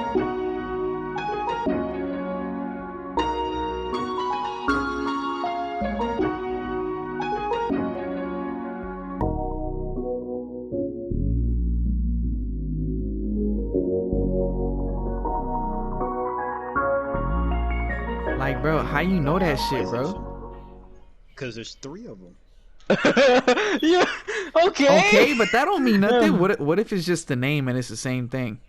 Like, bro, how you know that shit, bro? Because there's 3 of them. Yeah. Okay. Okay, but that don't mean nothing. What if it's just the name and it's the same thing?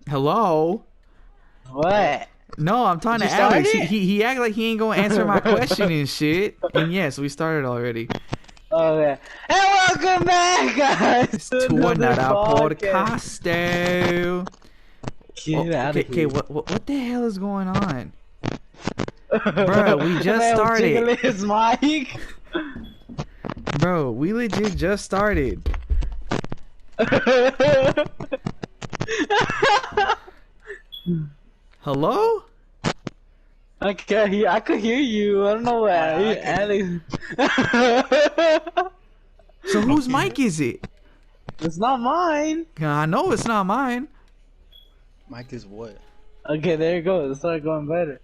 Hello? What? No, I'm talking to Did you Alex. start it? He act like he ain't gonna answer my question and shit. And yes, we started already. Oh yeah. And welcome back, guys, To another podcast. Get out of Okay, here. what the hell is going on? Bro, we just started. Jiggling his mic. Bro, we legit just started. Hello? I could hear you. I don't know why. Alex. So whose mic is it? It's not mine. I know it's not mine. Mike is what? Okay, there you go. It started going better.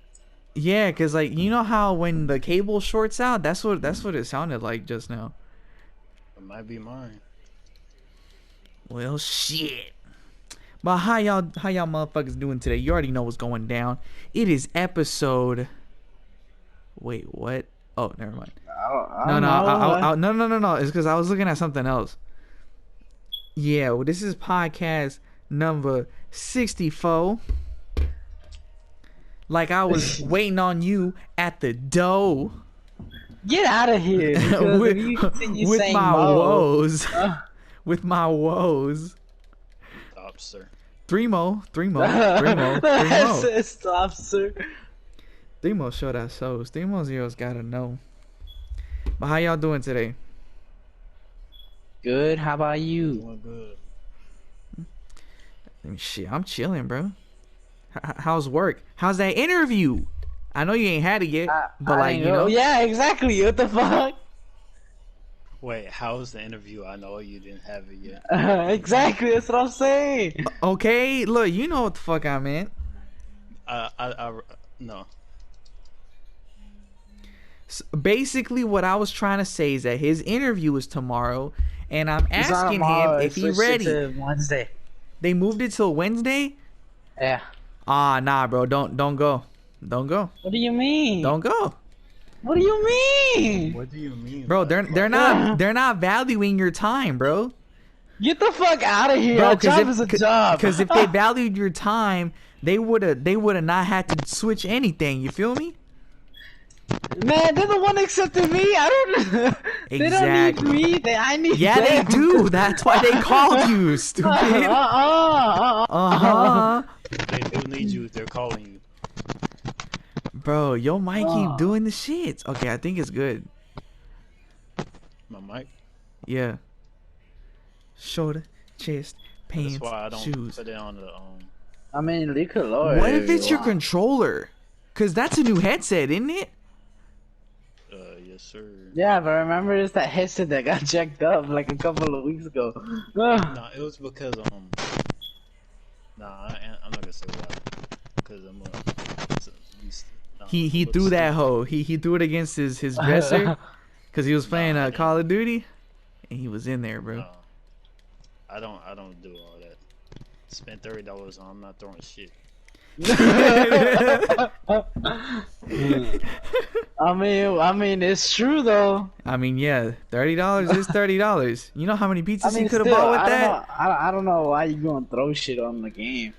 Yeah, cause like you know how when the cable shorts out, that's what it sounded like just now. It might be mine. Well, shit. But how y'all motherfuckers doing today? You already know what's going down. It is episode. Wait, what? Oh, never mind. No. It's because I was looking at something else. Yeah, well, this is podcast number 64. Like I was waiting on you at the door. Get out of here. Because with if you continue with saying my Mo, woes. With my woes. Stop, sir. Three mo. Stop, sir. 3 mo show that shows. 3 mo zeros gotta know. But how y'all doing today? Good. How about you? Doing good. Shit, I'm chilling, bro. How's work? How's that interview? I know you ain't had it yet, but like, you know. Yeah, exactly. What the fuck? Wait, how's the interview? I know you didn't have it yet. Exactly. That's what I'm saying. Okay, look, you know what the fuck I meant. No. So basically, what I was trying to say is that his interview is tomorrow, and I'm asking him if he's ready. Wednesday. They moved it till Wednesday. Yeah. Nah, bro. Don't go. Don't go. What do you mean? Don't go. What do you mean? What do you mean, bro? They're not valuing your time, bro. Get the fuck out of here. Bro, a job is a job. Because if they valued your time, they would not had to switch anything. You feel me? Man, they're the one accepting me. I don't. They don't need me. I need. Yeah, them. they do. That's why they called you, stupid. They do need you. They're calling you. Bro, your mic keep doing the shit. Okay, I think it's good. My mic? Yeah. Shoulder, chest, pants, That's why I don't shoes. put it on the I mean, you could lower it. What if it's your controller? Cause that's a new headset, isn't it? Yes, sir. Yeah, but remember, it's that headset that got jacked up like a couple of weeks ago. No, it was because Nah, I'm not gonna say why. Because He threw that hoe. He threw it against his dresser. Cause he was playing Call of Duty, and he was in there, bro. No, I don't do all that. Spent $30 on. I'm not throwing shit. I mean, it's true though. I mean, yeah, $30 is $30. You know how many pizzas he could have bought with that? I don't know why you gonna throw shit on the game,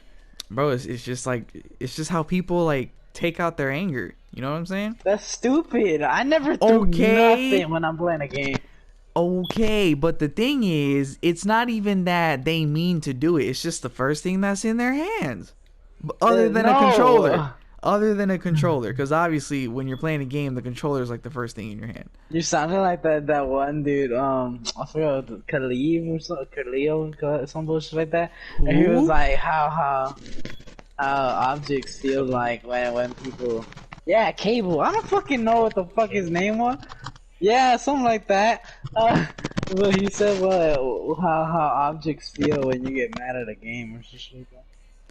bro. It's just how people like take out their anger. You know what I'm saying? That's stupid. I never threw nothing when I'm playing a game. Okay, but the thing is, it's not even that they mean to do it. It's just the first thing that's in their hands. Other than a controller. Other than a controller. Because obviously, when you're playing a game, the controller is like the first thing in your hand. You sounded like that one dude, I forgot, Khalid or something, Khalil, some bullshit like that. And he was like, how objects feel like when people... Yeah, Cable. I don't fucking know what the fuck his name was. Yeah, something like that. Well, he said, "Well, how objects feel when you get mad at a game or something like that."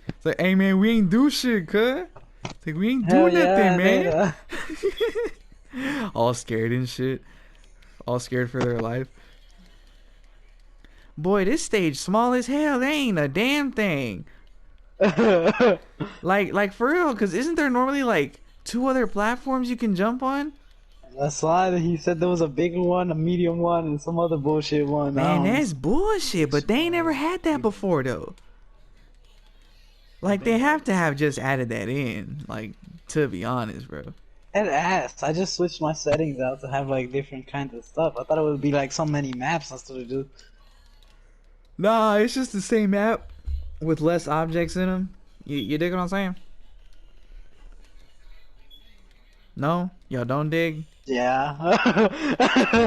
It's like, hey man, we ain't do shit, cuz. It's like, we ain't Hell do yeah, nothing, man. All scared and shit. All scared for their life. Boy, this stage small as hell. There ain't a damn thing. Like for real, cause isn't there normally like 2 other platforms you can jump on? That's why he said there was a bigger one, a medium one, and some other bullshit one. Man, that's bullshit. But they ain't never had that before though. Like they have to have just added that in. Like to be honest, bro. That ass. I just switched my settings out to have like different kinds of stuff. I thought it would be like so many maps and stuff to do. Nah, it's just the same map with less objects in them. You dig what I'm saying? No? Y'all don't dig? Yeah.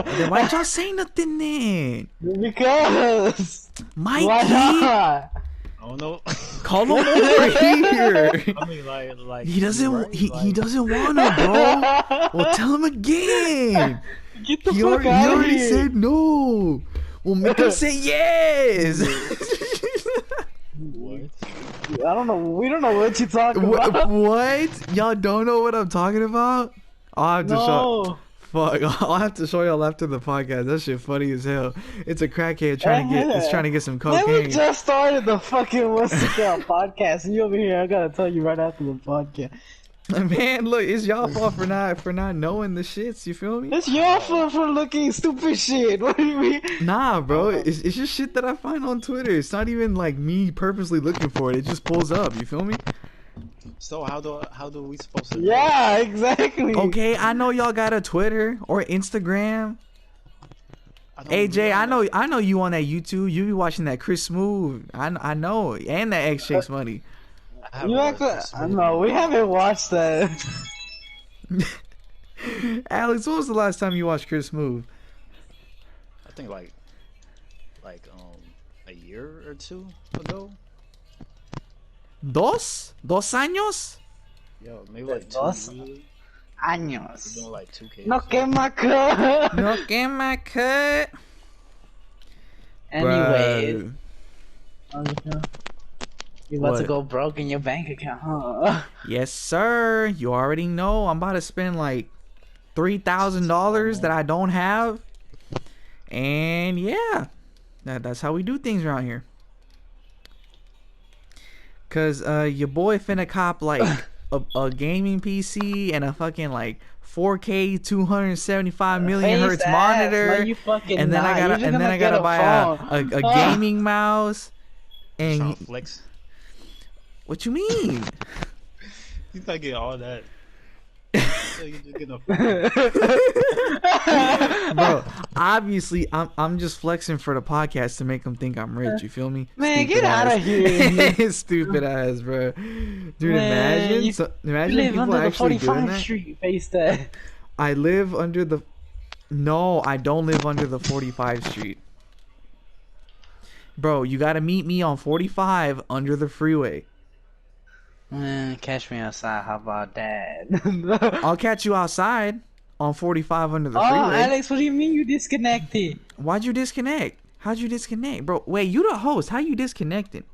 Then why y'all say nothing then? Because. Mikey! Why not? I don't know. Call him over here! I mean, like He doesn't. right? He doesn't wanna, bro. Well, tell him again. Get the He fuck out of already here. said no. Well, make him say yes. What? I don't know. We don't know what you're talking about. What? Y'all don't know what I'm talking about? I'll have to show. No. Fuck! I'll have to show y'all after the podcast. That shit funny as hell. It's a crackhead trying to get. It's trying to get some Man, we cocaine. just started the fucking What's the Count podcast, and you over here. I gotta tell you right after the podcast. Man, look, it's y'all fault for not knowing the shits. You feel me? It's your fault for looking stupid shit. What do you mean? Nah, bro. It's just shit that I find on Twitter. It's not even like me purposely looking for it. It just pulls up. You feel me? So how do we supposed to? Yeah, exactly. Okay, I know y'all got a Twitter or Instagram. AJ, I know you on that YouTube. You be watching that Chris Smooth. I know, and that X Chicks Money. You no, we haven't watched that. Alex, when was the last time you watched Chris Smooth? I think like a year or 2 ago. Dos años? Yo, maybe like 2 Dos years. años. We're doing like 2K. No quema cut. No get my cut. Anyways, Bro. you about to What? go broke in your bank account, huh? Yes, sir. You already know. I'm about to spend like $3,000 that I don't have. And yeah, that's how we do things around here. Cause your boy finna cop like a gaming PC and a fucking like 4K 275 million hertz monitor, and then I gotta buy a gaming mouse. Trying And to flex. what you mean? You gotta get all that. So you just get a Bro, obviously I'm just flexing for the podcast to make them think I'm rich. You feel me? Man, Stupid get out ass. of here. Stupid ass, bro. Dude, Man, imagine. you Imagine live people under the actually doing 45th that. Street. Face that. I live under the. No, I don't live under the 45th Street. Bro, you gotta meet me on 45 under the freeway. Man, catch me outside. How about that? I'll catch you outside on 45 under the Oh, freeway. Alex, what do you mean you disconnected? Why'd you disconnect? How'd you disconnect? Bro, wait, you the host. How you disconnected?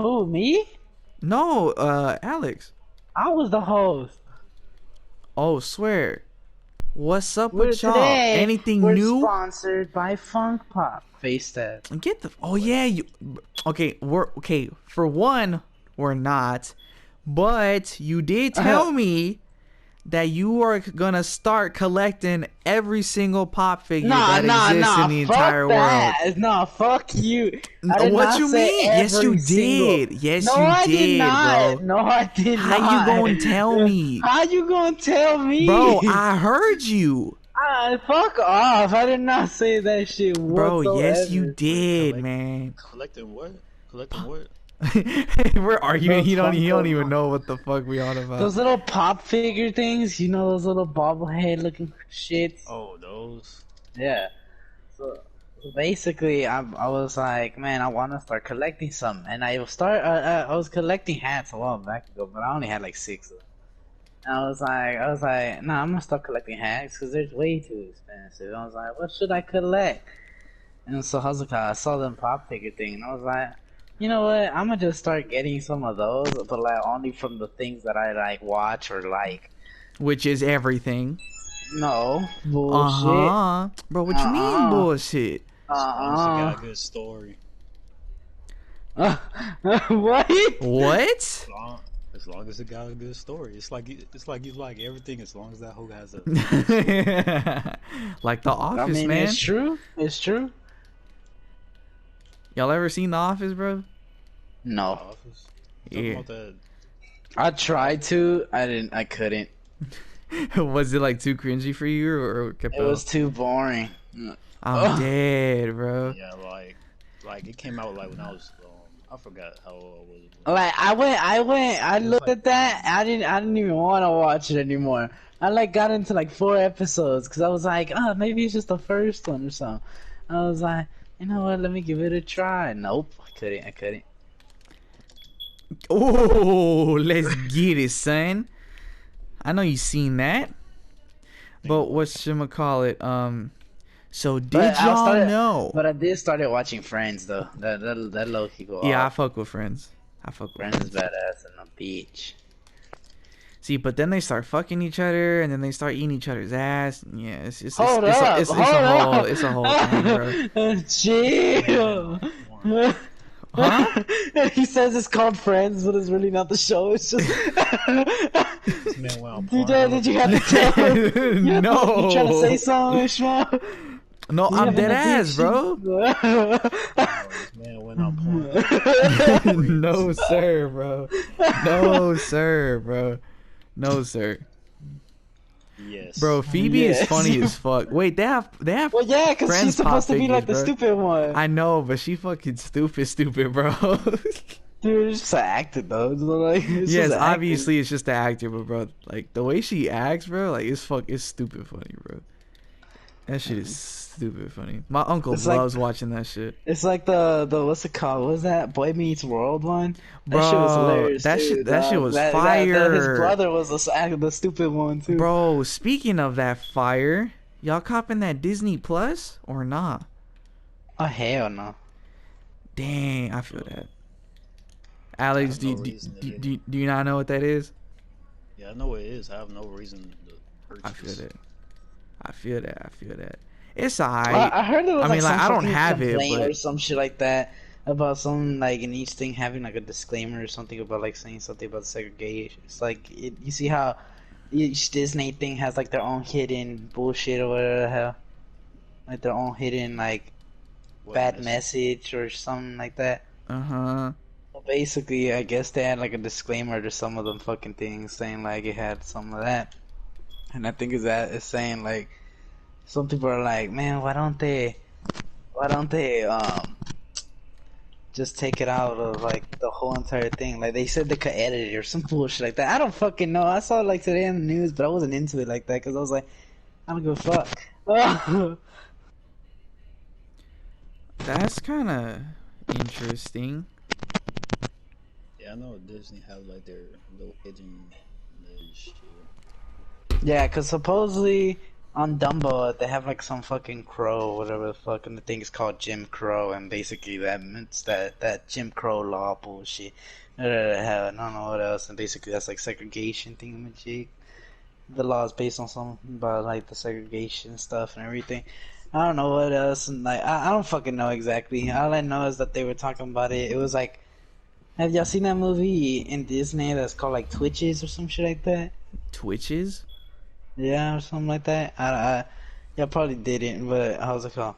Oh, me? No, Alex. I was the host. Oh, swear. What's up We're with y'all? today, Anything we're new? Sponsored by Funk Pop. Face that. Get the. Oh yeah, you. Okay, we're okay. For one, we're not. But you did tell me that you are gonna start collecting every single pop figure that exists in the entire world. Nah, fuck you. I did What not you say mean? Yes, you every single- did. Yes, No, you I did, did not. bro. No, I did not. How you gonna tell me? How you gonna tell me? Bro, I heard you. Fuck off. I did not say that shit Bro, yes, you whatsoever. did, man. collecting what? Collecting what? We're arguing. He don't Funko even Pop. know what the fuck we on about. Those little pop figure things, you know, those little bobblehead looking shits. Oh, those. Yeah. So basically, I was like, man, I want to start collecting some, and I was collecting hats a while back ago, but I only had like 6 of them. And I was like, nah, I'm gonna start collecting hats because they're way too expensive. I was like, what should I collect? And so I saw them pop ticker thing, and I was like, you know what? I'm gonna just start getting some of those, but like only from the things that I like watch or like. Which is everything. No bullshit. Uh-huh. Bro, what you mean Uh bullshit? As long as it got uh. a good story. What? What? Long, as long as it got a good story. It's like you like everything as long as that hoe has a Like The I Office, mean, man. it's true. It's true. Y'all ever seen The Office, bro? No, office. Talking Yeah. about that. I tried to. I didn't. I couldn't. Was it like too cringy for you or kept It was up? too boring. I'm Ugh. dead, bro. Yeah, like it came out like when I was I forgot how old I was. Like I It was looked like at that. I didn't even want to watch it anymore. I like got into like 4 episodes because I was like, oh, maybe it's just the first one or something. I was like, you know what? Let me give it a try. Nope, I couldn't. I couldn't. Oh, let's get it, son. I know you seen that. But whatchamacallit, so But did y'all know? But I did started watching Friends though. That low key go Yeah, I off. fuck with Friends. I fuck with Friends is Friends. badass and a beach. See, but then they start fucking each other, and then they start eating each other's ass. Yeah, Hold up, it's a whole thing, bro. Chill. Huh? He says it's called Friends, but it's really not the show. It's just. this man went on Did you have to tell him? You trying to say No, something, Shmo? no, You I'm having dead ass, addiction? bro. This man went on porn. No, sir, bro. No, sir, bro. No, sir. Yes. Bro, Phoebe is Yes. funny as fuck. Wait, they have Well, yeah, because Friends she's supposed pop to be like the figures, bro. stupid one. I know, but she fucking stupid, bro. Dude, it's just acted though. It's like, it's Yes, just obviously it's just the actor, but bro, like the way she acts, bro, like it's stupid funny, bro. That shit is stupid funny. My uncle It's like- loves watching that shit. It's like the what's it called? What was that Boy Meets World one? That shit was Bro, hilarious. that shit- dude, that shit dog. was His fire. brother was the stupid one too. Bro, speaking of that fire, y'all copping that Disney Plus or not? Oh hell no. Dang, I feel that. Alex, I have no reason to get it. do you not know what that is? Yeah, I know what it is. I have no reason to purchase. I feel that. I feel that. It's alright. I heard there was I mean, like, some I don't fucking have it, complaint but or some shit like that about some like in each thing having like a disclaimer or something about like saying something about segregation. It's like you see how each Disney thing has like their own hidden bullshit or whatever the hell, like their own hidden like What bad message or something like that. uh-huh. Well, basically, I guess they had like a disclaimer to some of them fucking things saying like it had some of that, and I think it's saying like some people are like, man, why don't they just take it out of like the whole entire thing? Like they said they could edit it or some bullshit like that. I don't fucking know. I saw it like today in the news, but I wasn't into it like that because I was like, I don't give a fuck. That's kind of interesting. Yeah, I know Disney have like their little hidden shit. Yeah, because supposedly on Dumbo they have like some fucking crow, whatever the fuck, and the thing is called Jim Crow, and basically that means that Jim Crow law bullshit. Hell, I don't know what else, and basically that's like segregation thingamajig. The law is based on something about like the segregation stuff and everything. I don't know what else, and like I don't fucking know exactly. All I know is that they were talking about it. It was like, have y'all seen that movie in Disney that's called like Twitches or some shit like that? Twitches? Yeah, or something like that. Yeah, probably didn't, but how's it called?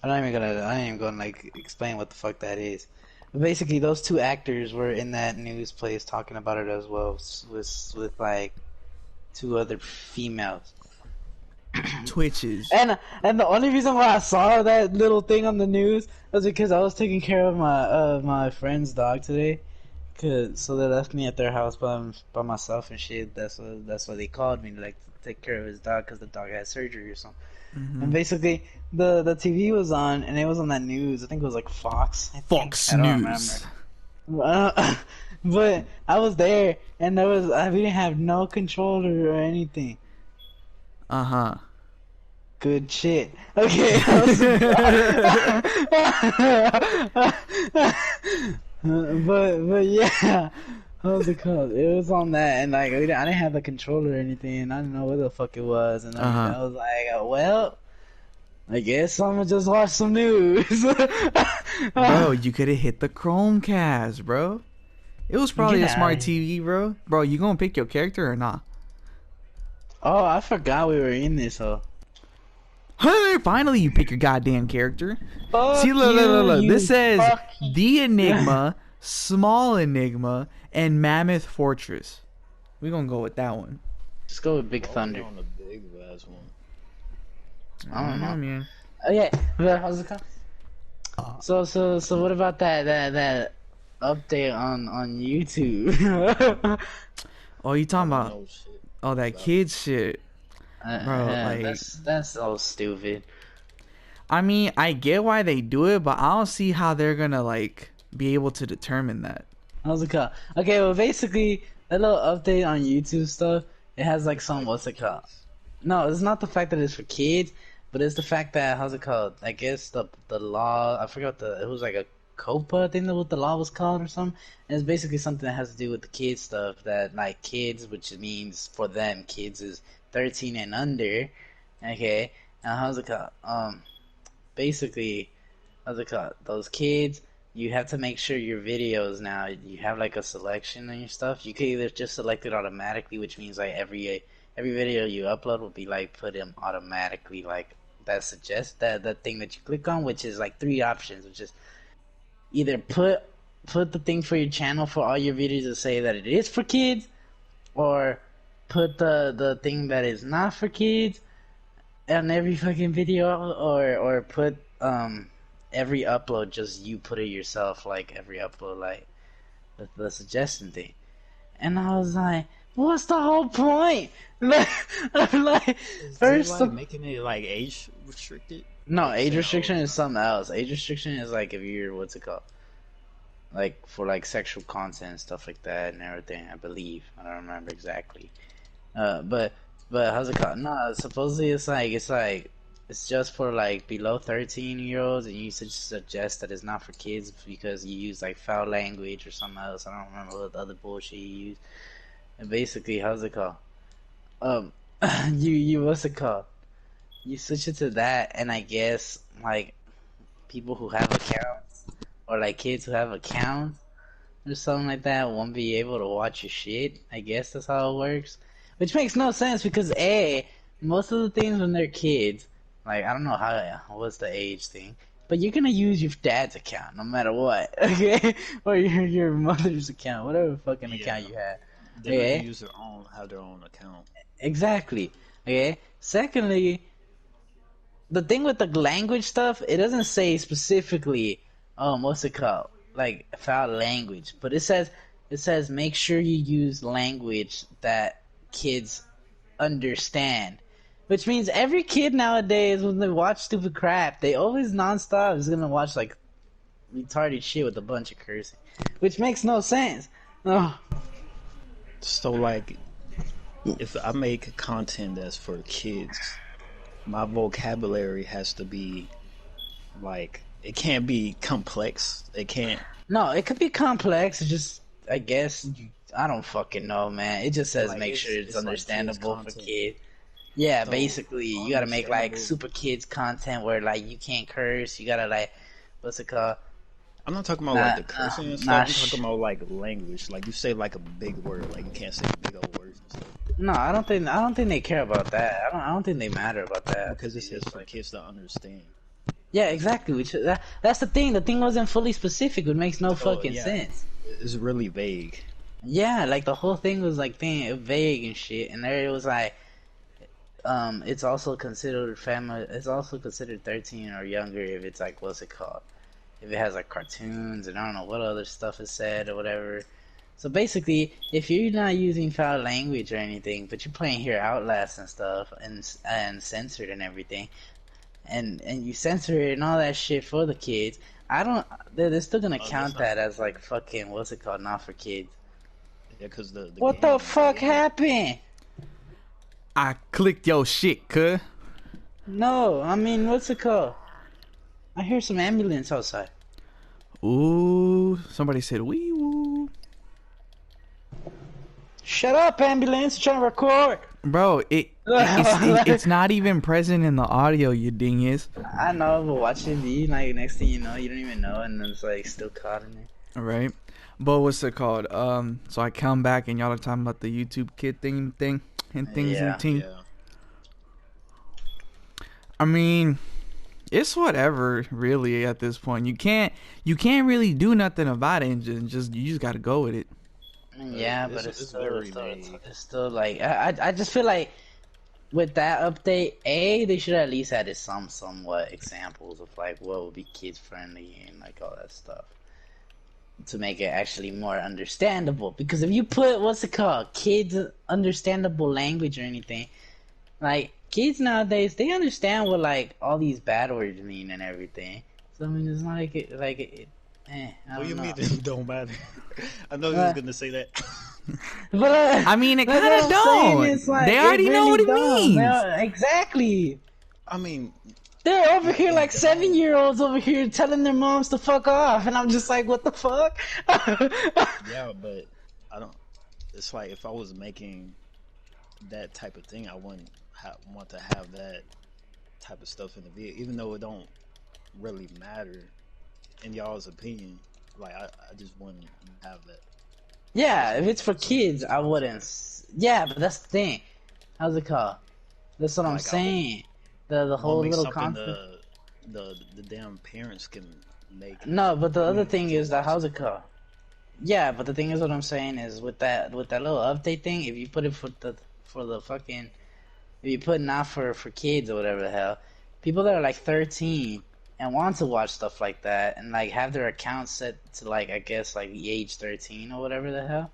I ain't even gonna like explain what the fuck that is. But basically, those two actors were in that news place talking about it as well, with like two other females. Twitches. And the only reason why I saw that little thing on the news was because I was taking care of my friend's dog today. So they left me at their house by myself and shit. That's why they called me, like to take care of his dog because the dog had surgery or something. And basically, the TV was on and it was on that news. I think it was like Fox. Fox I don't News. remember. But I was there and we didn't have no controller or anything. Uh-huh. Good shit. Okay. But yeah. How's it called? It was on that, and like I didn't have the controller or anything, and I didn't know what the fuck it was, and I was like, well, I guess I'm gonna just watch some news. Bro, you could have hit the Chromecast, bro. It was probably a smart TV, bro. Bro, you gonna pick your character or not? Oh, I forgot we were in this, huh? Hey, finally you pick your goddamn character. Fuck See, look. This says fucking... The Enigma, Small Enigma, and Mammoth Fortress. We're gonna go with that one. Just go with Big Thunder. On the big last one. I don't know, man. Okay, how's it going? So what about that update on YouTube? Oh, you talking about that kid shit, bro? Like that's so stupid. I mean, I get why they do it, but I don't see how they're gonna like be able to determine that. How's it called? Okay, well basically that little update on YouTube stuff, it has like some what's it called? No, it's not the fact that it's for kids, but it's the fact that how's it called? I guess the law. I forgot it was like a COPA, I think that what the law was called or something. And it's basically something that has to do with the kids stuff. That like kids, which means for them, kids is 13 and under. Okay, now how's it called? Basically, how's it called? Those kids, you have to make sure your videos now. You have like a selection on your stuff. You can either just select it automatically, which means like every video you upload will be like put in automatically, like that suggests that thing that you click on, which is like 3 options, which is either put the thing for your channel for all your videos to say that it is for kids, or put the thing that is not for kids on every fucking video, or put every upload just you put it yourself, like every upload, like the suggestion thing. And I was like, what's the whole point? Like first like making it like age restricted. No, age restriction is something else. Age restriction is like if you're, what's it called? Like for like sexual content and stuff like that and everything, I believe. I don't remember exactly. But how's it called? No, supposedly it's just for like below 13-year-olds, and you suggest that it's not for kids because you use like foul language or something else. I don't remember what the other bullshit you use. And basically, how's it called? You what's it called? You switch it to that, and I guess like people who have accounts, or like kids who have accounts or something like that, won't be able to watch your shit. I guess that's how it works, which makes no sense because most of the things when they're kids, like I don't know what's the age thing, but you're gonna use your dad's account no matter what, okay, or your mother's account, whatever fucking account you have. They're gonna have their own account. Exactly. Okay. Secondly, the thing with the language stuff, it doesn't say specifically, what's it called? Like foul language, but it says make sure you use language that kids understand, which means every kid nowadays when they watch stupid crap, they always nonstop is gonna watch like retarded shit with a bunch of cursing, which makes no sense. Oh. So like, if I make content that's for kids, my vocabulary has to be like, it can't be complex. It can't. No, it could be complex. It's just, I guess, I don't fucking know, man. It just says like make sure it's understandable like for kids. Yeah, so basically, you gotta make like super kids content where like you can't curse. You gotta like, what's it called? I'm not talking about like the cursing and stuff. I'm talking about like language. Like you say like a big word, like you can't say big old words and stuff. No, I don't think they care about that. I don't think they matter about that. Because it says for kids to understand. Yeah, exactly. That's the thing. The thing wasn't fully specific, which makes no fucking sense. It's really vague. Yeah, like the whole thing was like vague and shit, and there it was like, it's also considered family. It's also considered 13 or younger if it's like, what's it called? If it has like cartoons and I don't know what other stuff is said or whatever. So basically, if you're not using foul language or anything, but you're playing here Outlast and stuff and censored and everything, and you censor it and all that shit for the kids, they're still gonna count that as like fucking, what's it called, not for kids. Yeah, cause what the fuck happened? I clicked your shit, cuh. No, I mean, what's it called? I hear some ambulance outside. Ooh, somebody said wee woo. Shut up, ambulance! I'm trying to record. Bro, it's not even present in the audio, you dingus. I know, but watch it be like next thing you know, you don't even know, and it's like still caught in it. Right, but what's it called? So I come back and y'all are talking about the YouTube kid thing and things Yeah. and thing. Yeah. I mean, it's whatever, really. At this point, you can't really do nothing about it, and you just gotta go with it. Yeah, but it's still, very it's still like I just feel like with that update, they should at least added somewhat examples of like what would be kids friendly and like all that stuff to make it actually more understandable. Because if you put what's it called, kids understandable language or anything, like kids nowadays they understand what like all these bad words mean and everything. So I mean, it's not like I What do you don't mean know. it don't matter? I know you was gonna say that. But I mean, it that's kind what of I'm don't. saying, it's like, They already know what it don't. means. Exactly. I mean, They're over here it like don't. 7-year-olds over here telling their moms to fuck off, and I'm just like, what the fuck? Yeah, but I don't. It's like if I was making that type of thing, I wouldn't want to have that type of stuff in the video, even though it don't really matter in y'all's opinion. Like I just wouldn't have that. Yeah, if it's for kids, I wouldn't. Yeah, but that's the thing. How's it called? That's what I'm Like saying. The I want whole to make little something concept. the damn parents can make. No, but the other thing to is that watch how's it. it called? Yeah, but the thing is, what I'm saying is with that little update thing, if you put it for the fucking, if you put not for kids or whatever the hell, people that are like 13 and want to watch stuff like that and like have their account set to like I guess like the age 13 or whatever the hell,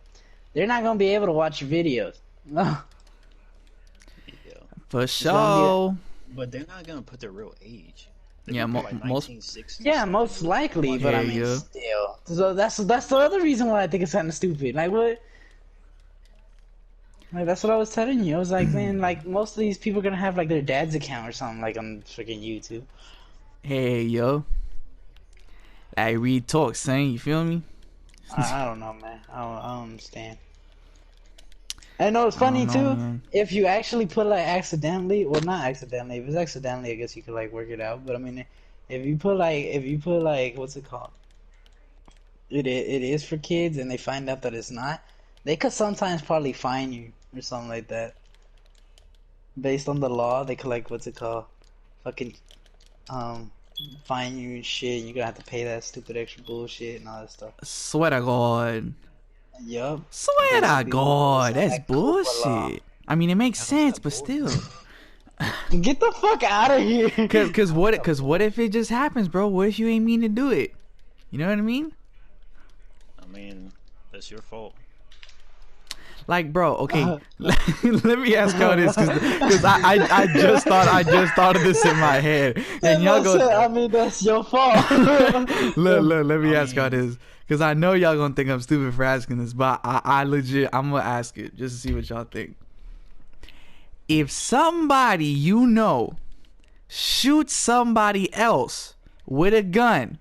they're not gonna be able to watch your videos. No, Yeah, For it's gonna be. sure. but they're not gonna put their real age. They Yeah, could put like most. 1960. Yeah, most likely, but Yeah, I mean, yeah. still. So that's the other reason why I think it's kind of stupid. Like what? Like that's what I was telling you. I was like, man, like most of these people are gonna have like their dad's account or something like on freaking YouTube. Hey, yo. Like, read talk, son. You feel me? I don't know, man. I don't understand. I know it's I funny don't know, too. man. If you actually put like accidentally, well, not accidentally. If it's accidentally, I guess you could like work it out. But I mean, if you put like what's it called? It is for kids, and they find out that it's not. They could sometimes probably fine you or something like that. Based on the law, they could like what's it called? Fucking um fine you and shit. And you're gonna have to pay that stupid extra bullshit and all that stuff. Swear to God. Yup. Swear to Basically, God. it's That's like Cobra law. bullshit. I mean, it makes sense, but still. Get the fuck out of here. Cause what if it just happens, bro? What if you ain't mean to do it? You know what I mean? I mean, that's your fault. Like, bro, okay. Let me ask y'all this, cause I just thought of this in my head, and y'all go. I mean, that's your fault. Look, let me ask y'all this, cause I know y'all gonna think I'm stupid for asking this, but I legit, I'm gonna ask it just to see what y'all think. If somebody you know shoots somebody else with a gun,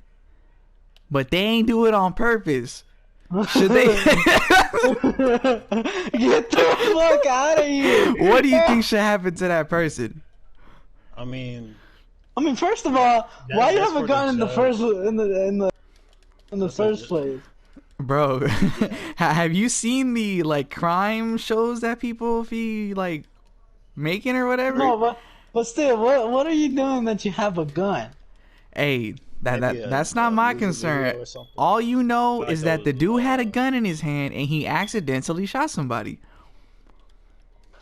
but they ain't do it on purpose, should they? Get the fuck out of here. What do you think should happen to that person? I mean, First of all, why you that's have a for gun the in the judge. first in the That's what first place? Bro, have you seen the like crime shows that people be like making or whatever? No, but still, what are you doing that you have a gun? Hey, Maybe that's a not my music concern. video or something. All you know Like is that the those, dude had a gun in his hand and he accidentally shot somebody.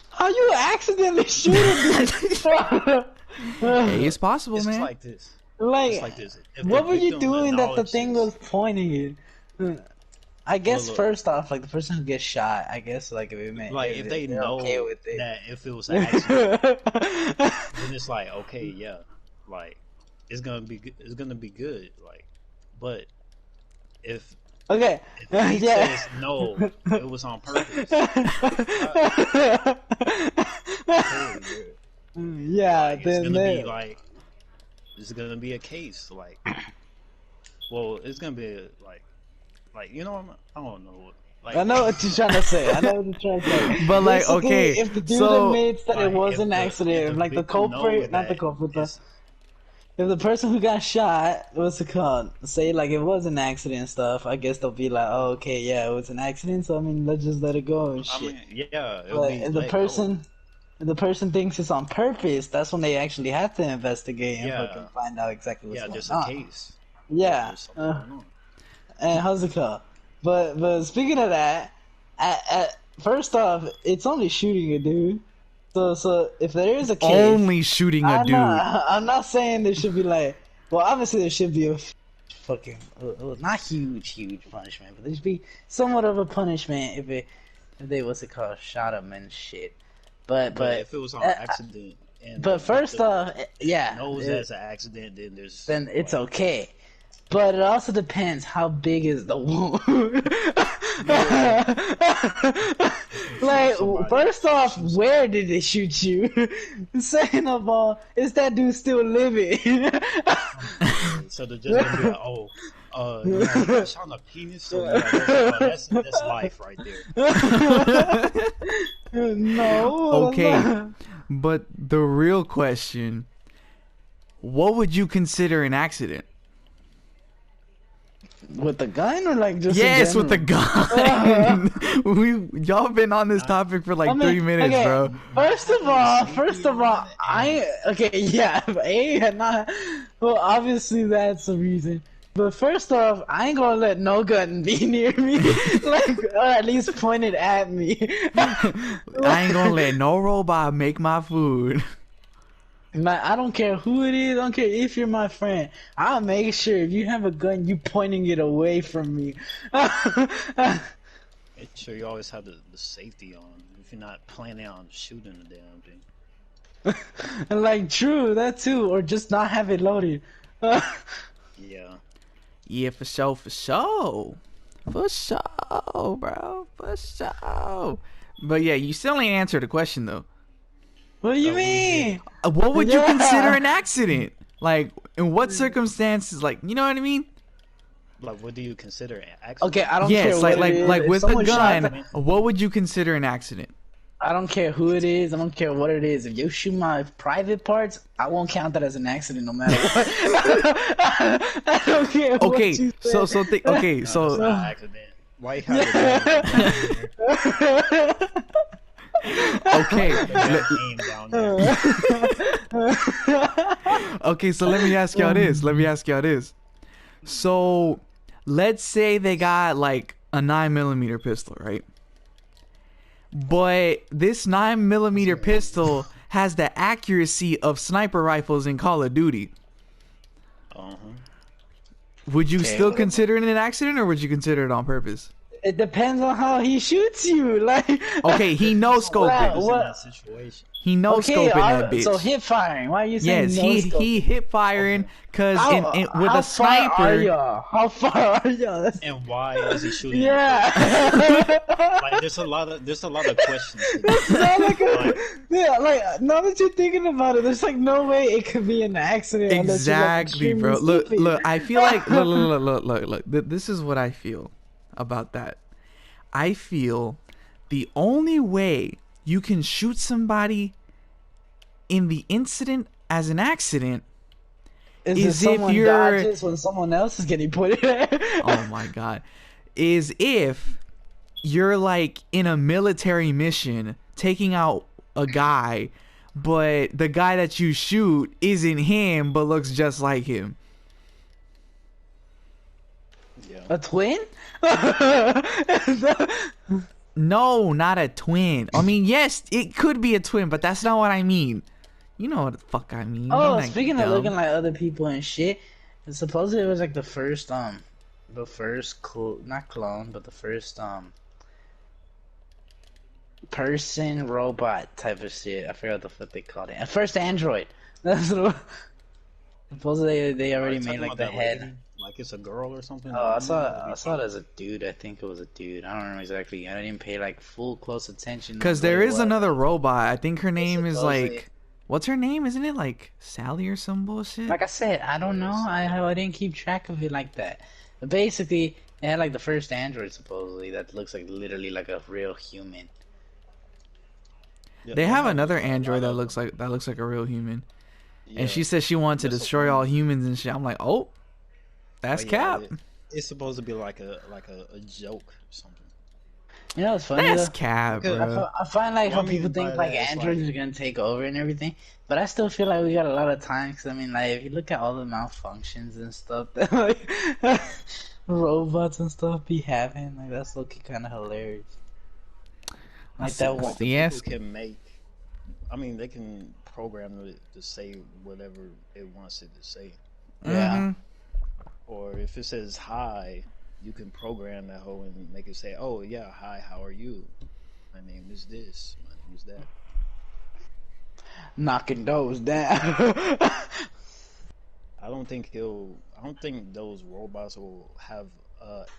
How you accidentally shoot a dude? Hey, it's possible, It's man. like this. Like, It's like this. If what the were you victim doing that the thing was acknowledges- pointing at? I guess look. first off, like the person who gets shot, I guess like if it meant Like if they they're know okay with it. that if it was an accident, then it's like okay, yeah, like it's gonna be good. Like, but if Okay. he Yeah. says no, it was on purpose. Yeah, Like, it's gonna be like, it's gonna be a case like, well, it's gonna be like you know, I don't know, I like, know what you're trying to say. I know what you're trying to say. But like, Basically, okay, if the dude so admits that it like was an if accident, the like the victim knows culprit, not the that culprit, it's if the person who got shot, what's it called? Say like it was an accident and stuff, I guess they'll be like, oh, okay, yeah, it was an accident, so I mean, let's just let it go and I shit. mean, yeah, it'll But be let go. if the person thinks it's on purpose, that's when they actually have to investigate and fucking Yeah, find out exactly what's yeah, going there's a on. case. Yeah. There's something going on. And how's it called? But speaking of that, first off, it's only shooting a dude. So if there is a case, only shooting a dude. I'm not saying there should be like, well, obviously there should be a fucking not huge punishment, but there should be somewhat of a punishment if they what's it called, shot him and shit. But if it was on accident and the but first victim off, yeah, knows that's an accident, then it's like, okay. But it also depends how big is the wound. Like, first off, where did they shoot you? Second of all, is that dude still living? so they're just gonna be like, oh, you know, shot on the penis, so yeah, that's life right there. No. Okay, but the real question: what would you consider an accident? With the gun or like just Yes, in with the general? gun. Y'all been on this topic for like I mean, 3 minutes, okay, bro. First of all, yeah, but A had not. Well, obviously that's the reason. But first off, I ain't gonna let no gun be near me, like, or at least pointed at me. I ain't gonna let no robot make my food. Like, I don't care who it is. I don't care if you're my friend. I'll make sure if you have a gun, you pointing it away from me. Make sure you always have the safety on if you're not planning on shooting the damn thing. Like, true, that too, or just not have it loaded. Yeah. Yeah, for sure, bro, for sure. But yeah, you still ain't answered the question though. What do you mean? What would you consider an accident? Like, in what circumstances? Like, you know what I mean? Like, what do you consider an accident? Okay, I don't care Yes, what like it is. like If with a someone shot gun, what would you consider an accident? I don't care who it is. I don't care what it is. If you shoot my private parts, I won't count that as an accident, no matter what. I don't care. Okay, what you so say. okay, No, so it's not an accident. Why you have it okay. aim down there? Okay, so let me ask y'all this. So, let's say they got like a 9mm pistol, right? But this 9mm pistol has the accuracy of sniper rifles in Call of Duty. Would you still consider it an accident, or would you consider it on purpose? It depends on how he shoots you. Like, okay, he no scoping. In that situation. He no scoping that bitch. So hip firing. Why are you saying yes, no he hip firing because with a sniper. How far are y'all? And why is he shooting? Yeah. Like, there's a lot of questions. Yeah, like now that you're thinking about it, there's like no way it could be an accident. Exactly, bro. Look. I feel like look. This is what I feel about that. I feel the only way you can shoot somebody in the incident as an accident is if you're dodges when someone else is getting put in. Oh my god. Is if you're like in a military mission taking out a guy, but the guy that you shoot isn't him but looks just like him. Yeah. A twin? No, not a twin. I mean, yes, it could be a twin, but that's not what I mean. You know what the fuck I mean. Oh, speaking of looking like other people and shit, supposedly it was like the first not clone, but the first person robot type of shit. I forgot what the fuck they called it. First android. That's what. Supposedly they already made like the head. Lady? Like it's a girl or something? Oh, I saw it as a dude. I think it was a dude. I don't remember exactly. I didn't pay like full close attention. Because there is another robot. I think her name is like, What's her name? Isn't it like Sally or some bullshit? Like I said, I don't know. I didn't keep track of it like that. But basically, it had like the first android supposedly that looks like literally like a real human. They have another android that looks like a real human, and she says she wanted to destroy all humans and shit. I'm like, oh, that's cap. It's supposed to be like a joke or something. You know what's funny? That's cap, bro. I find like how people think like androids are gonna take over and everything, but I still feel like we got a lot of time. Cause I mean, like if you look at all the malfunctions and stuff that like robots and stuff be having, like that's looking kind of hilarious. Like that one. People can make. I mean, they can program it to say whatever it wants it to say. Yeah. Or if it says hi, you can program that whole and make it say, "Oh yeah, hi, how are you? My name is this. My name is that." Knocking those down. I don't think those robots will have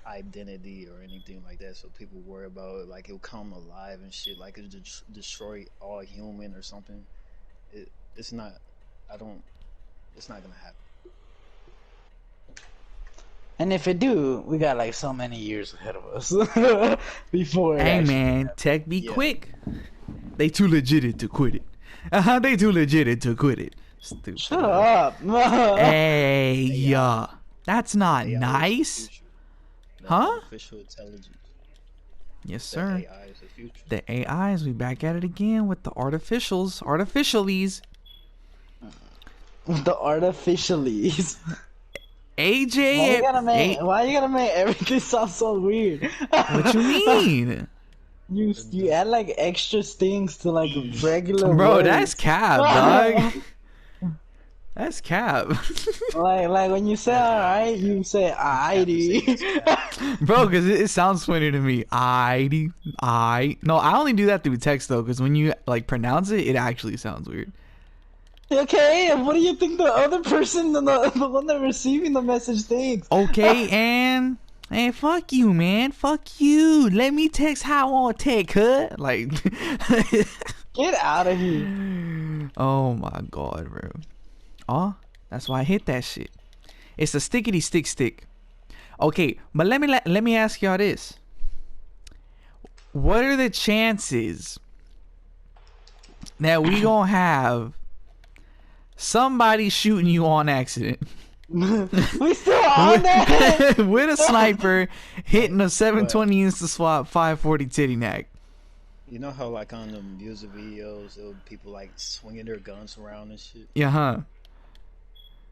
identity or anything like that. So people worry about it, like it'll come alive and shit, like it'll destroy all human or something. It's not. It's not gonna happen. And if it do, we got like so many years ahead of us before. Hey man, tech be quick. They too legit to quit it. They too legit to quit it. Stupid. Shut up. Hey, yeah. That's not nice. Huh? Artificial intelligence. Yes, sir. The AI is the future. The AIs, we back at it again with the artificials. Artificialies. The artificialies. AJ. Why you gotta make everything sound so weird? What you mean? You add like extra stings to like regular Bro, words. that's cap, dog. That's cap. like when you say alright, you say alrighty. Bro, because it sounds funny to me. No, I only do that through text though, because when you like pronounce it, it actually sounds weird. Okay, and what do you think the other person, the one that receiving the message thinks? Okay, and fuck you, man. Fuck you. Let me text how I want to text, huh? Like, get out of here. Oh my god, bro. Oh, that's why I hit that shit. It's a stickety stick. Okay, but let me ask y'all this. What are the chances that we gonna have somebody shooting you on accident? We still on that? With a sniper hitting a 720 insta swap 540 titty knack. You know how like on the music videos, people like swinging their guns around and shit? Yeah, huh?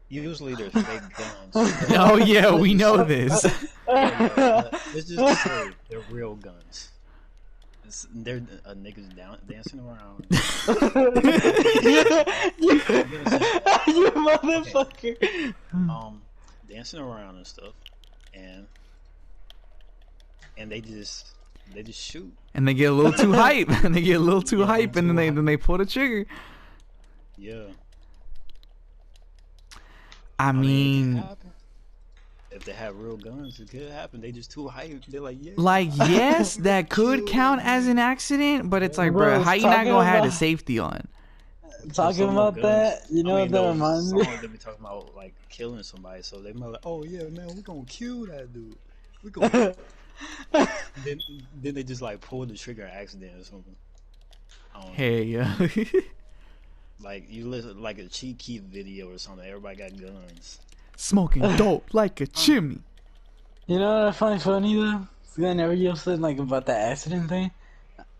Usually they're fake guns. Oh yeah, we know this. Let's just say they're real guns. They're niggas dancing around. You motherfucker. Dancing around and stuff, and they just shoot. And they get a little too hype. And they get a little too hype, and then they pull the trigger. Yeah. I mean, if they have real guns, it could happen. They just too hyped. They're like, yeah. Like, yes, that could count as an accident, but it's like, bro, how you not gonna have the safety on? Talking about that, you know what that reminds me? They be talking about like killing somebody, so they might like, oh yeah, man, we gonna kill that dude. We gonna. then they just like pull the trigger accident or something. Hey, yeah. Like you listen like a cheat key video or something. Everybody got guns. Smoking dope like a chimney. You know what I find funny though? Whenever you said like about the accident thing,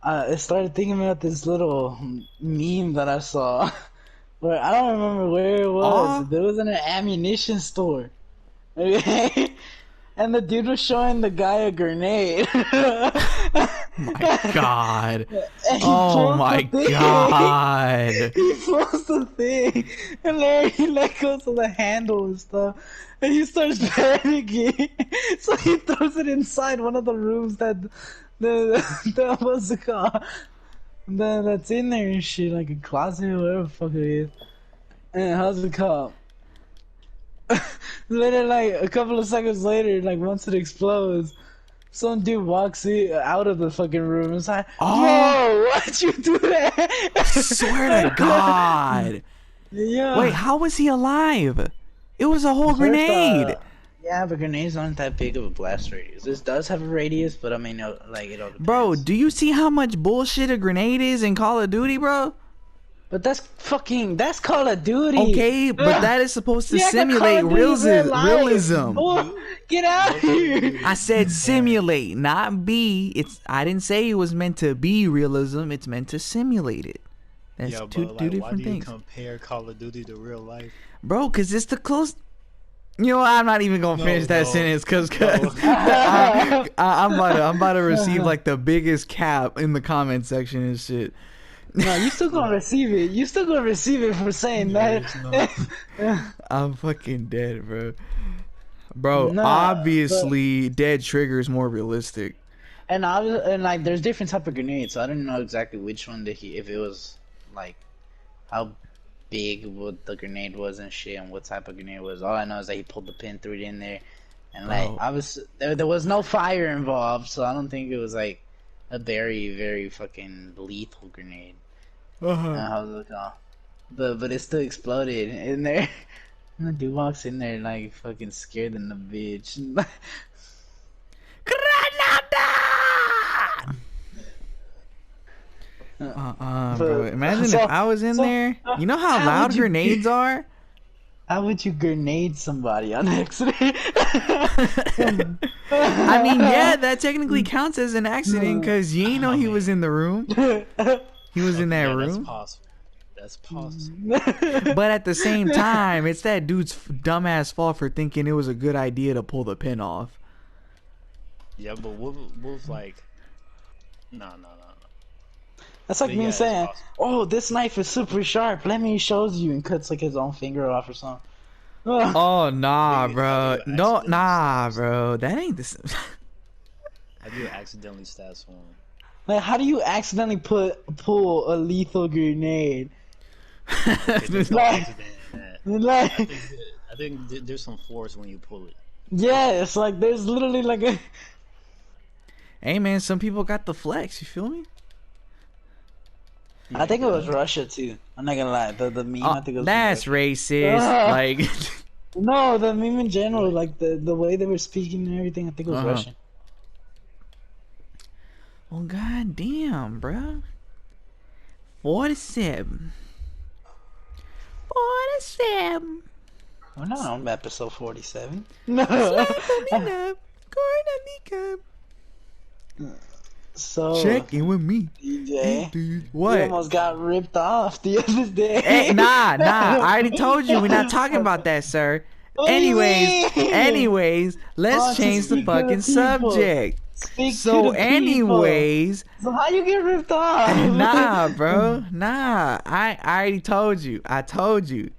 I started thinking about this little meme that I saw. Where I don't remember where it was. There was in an ammunition store. Okay? And the dude was showing the guy a grenade. My god. Oh my god. He pulls the thing. And Larry like goes to the handle and stuff. And he starts panicking. So he throws it inside one of the rooms that was it called? That's in there and shit, like a closet or whatever the fuck it is. And how's it called? Later, like a couple of seconds later, like once it explodes, some dude walks out of the fucking room. It's like, Oh. bro, why'd you do that? Swear to God. Yeah. Wait, how was he alive? It was a whole grenade. Yeah, but grenades aren't that big of a blast radius. This does have a radius, but I mean, like, it all depends. Bro, do you see how much bullshit a grenade is in Call of Duty, bro? But that's Call of Duty. Okay, but that is supposed to Yeah, simulate Call of Duty real life. realism. Oh, get out of here. I said simulate, not be. I didn't say it was meant to be realism. It's meant to simulate it. That's two different why do you things. compare Call of Duty to real life? Bro, because it's the close. You know what? I'm not even gonna finish that sentence because I'm about to receive like the biggest cap in the comment section and shit. No, you still gonna receive it. You still gonna receive it for saying that. I'm fucking dead, bro. Bro, Nah, obviously, dead trigger is more realistic. And like, there's different type of grenades. So I don't know exactly which one if it was like how big what the grenade was and shit, and what type of grenade it was. All I know is that he pulled the pin, threw it in there, and like there was no fire involved, so I don't think it was like a very, very fucking lethal grenade. But it still exploded in there. And the dude walks in there like fucking scared than the bitch. Bro. Imagine if I was in there. You know how loud grenades are? How would you grenade somebody on accident? I mean, yeah, that technically counts as an accident because you ain't know he was in the room. He was in that room. That's possible. But at the same time, it's that dude's dumbass fault for thinking it was a good idea to pull the pin off. Yeah, but Wolf's like, no. That's like me saying, "Oh, this knife is super sharp. Let me show you," and cuts like his own finger off or something. Oh nah, bro. No, nah, bro. That ain't the same. I do accidentally stats one. Like, how do you accidentally pull a lethal grenade? I think there's some force when you pull it. Yeah, it's like there's literally like a. Hey man, some people got the flex. You feel me? I think it was Russia too. I'm not gonna lie. The meme. I think it was that's racist. Like, no, the meme in general, like the way they were speaking and everything. I think it was Russian. Well, goddamn, bro. 47. We're not on episode 47. So check in with me, DJ. What? You almost got ripped off the other day. Hey, nah. I already told you we're not talking about that, sir. Anyways, let's change the fucking subject. So how you get ripped off? Nah, bro. Nah. I already told you. I told you.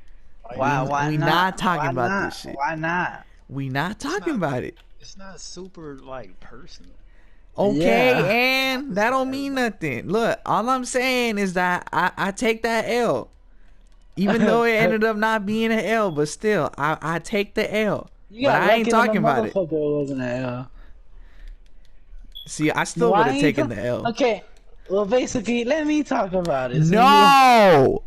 Why we not talking about this shit. Why not? We not talking about it. It's not super like personal. Okay, and that don't mean nothing. Look, all I'm saying is that I take that L. Even though it ended up not being an L, but still, I take the L. But I ain't talking about it. Wasn't an L. See, I still would have taken the L. Okay, well, basically, let me talk about it. No!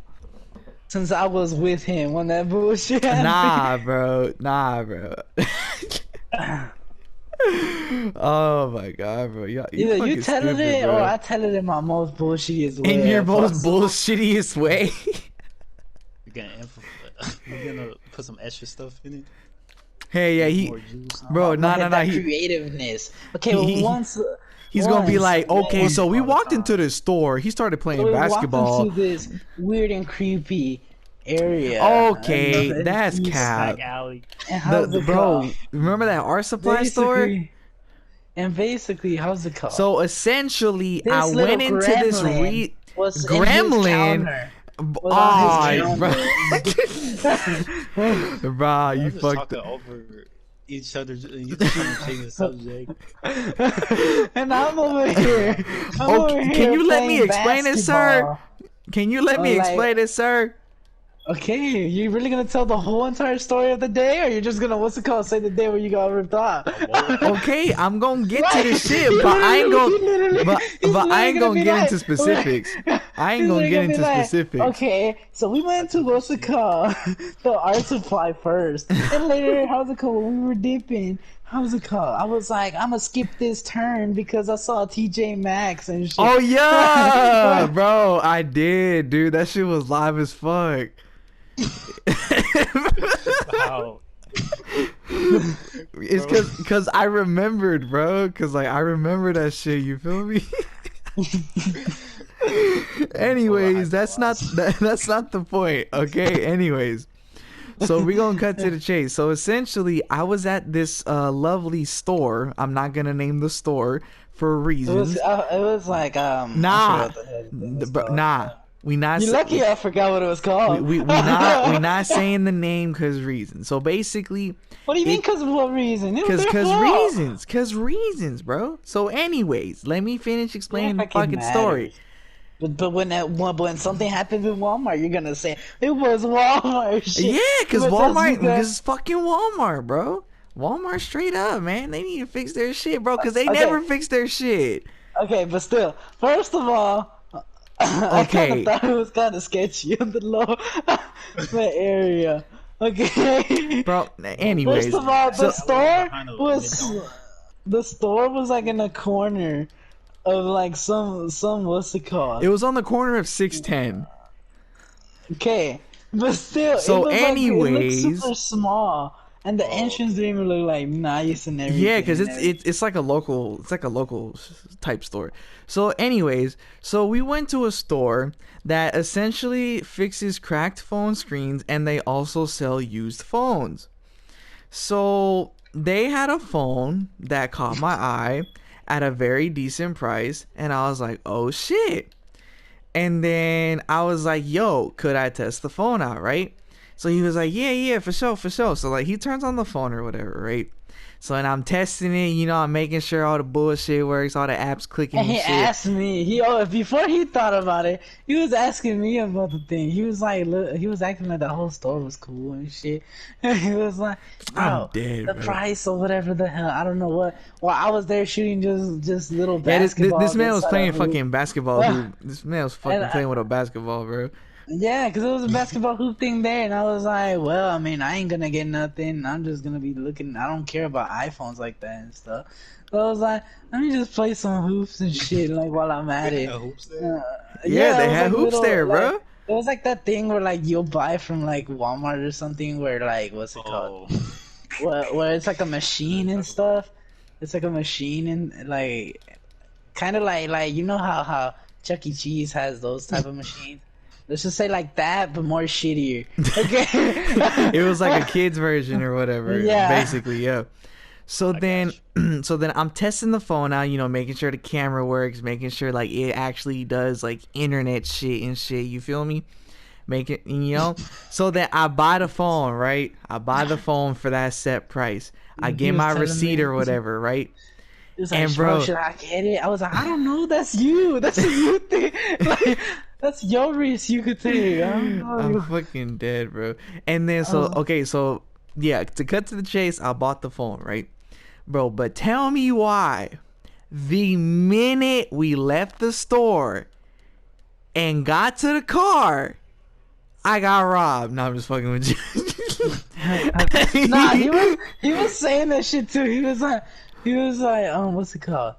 Since I was with him on that bullshit. Nah, bro. Oh my god, bro. Either you tell it or I tell it in my most bullshittiest way. In your most bullshittiest way? You're gonna put some extra stuff in it? Hey, yeah, bro, nah. Creativeness. Okay, well, once he's gonna be like, okay, so we walked into the store. He started playing basketball. We walked into this weird and creepy area. Okay, that's cap. Bro, remember that art supply store? And basically, how's it called? So essentially, I went into this gremlin. Oh, bro. Bro, you fucked up. Over each other, you changing the subject. And I'm over here. Can you let me explain it, sir? Can you let me explain it, sir? Okay, you really gonna tell the whole entire story of the day, or you're just gonna say the day where you got ripped off? Okay, I'm gonna get to the shit, but I ain't gonna get into specifics. I ain't gonna get into specifics. Okay, so we went to what's it called? The art supply first, and later how's it called? When we were dipping, how's it called? I was like, I'm gonna skip this turn because I saw TJ Maxx and shit. Oh yeah, bro, I did, dude. That shit was live as fuck. Wow. It's cause I remembered, bro. Cause like I remember that shit. You feel me? Anyways, that's not the point. Okay. Anyways, so we gonna cut to the chase. So essentially, I was at this lovely store. I'm not gonna name the store for reasons. It was like nah. We not. You're lucky I forgot what it was called. We not saying the name cause reasons. So basically, what do you mean cause what reason? Cause reasons, bro. So anyways, let me finish explaining the fucking story. But when something happens in Walmart, you're gonna say it was Walmart. Shit. Yeah, cause Walmart, because it's fucking Walmart, bro. Walmart straight up, man. They need to fix their shit, bro. Cause they never fix their shit. Okay, but still, first of all. Okay. I thought it was kind of sketchy on the the area. Okay. Bro, anyways. First of all, the store was like in a corner of like some what's it called? It was on the corner of 610. Okay, but still. So it anyways, it looked super small. And the entrance didn't even look like nice and everything. Yeah, because it's like a local type store. So anyways, so we went to a store that essentially fixes cracked phone screens, and they also sell used phones. So they had a phone that caught my eye at a very decent price, and I was like, oh shit. And then I was like, yo, could I test the phone out, right? So he was like, yeah, for sure. So like he turns on the phone or whatever, right? So and I'm testing it, you know, I'm making sure all the bullshit works, all the apps clicking and he shit. Asked me, before he thought about it, he was asking me about the thing. He was like, look, he was acting like the whole store was cool and shit. He was like, bro, the price or whatever the hell, I don't know what. Well, I was there shooting just little basketball. This man was playing fucking basketball, dude. This man was fucking playing with a basketball, bro. Yeah, because it was a basketball hoop thing there, and I was like, well, I mean, I ain't gonna get nothing. I'm just gonna be looking. I don't care about iPhones like that and stuff. So I was like, let me just play some hoops and shit, like, while I'm at it. Hoops there? Yeah, they had hoops there, bro. It was like that thing where, like, you'll buy from, like, Walmart or something where, like, what's it called? Where it's like a machine and stuff. It's like a machine and, like, kind of like you know how Chuck E. Cheese has those type of machines? Let's just say like that, but more shittier. Okay. It was like a kid's version or whatever. Yeah. Basically, yeah. So then I'm testing the phone out, you know, making sure the camera works, making sure like it actually does like internet shit and shit. You feel me? Make it, you know. So then I buy the phone, right? I buy the phone for that set price. I get my receipt or whatever, right? Like, and bro, should I get it? I was like, I don't know. That's you. That's a you thing. Like, that's your risk you could take. I'm fucking dead, bro. And then so yeah, to cut to the chase, I bought the phone, right, bro? But tell me why, the minute we left the store and got to the car, I got robbed. No, I'm just fucking with you. Nah, he was saying that shit too. He was like, what's it called?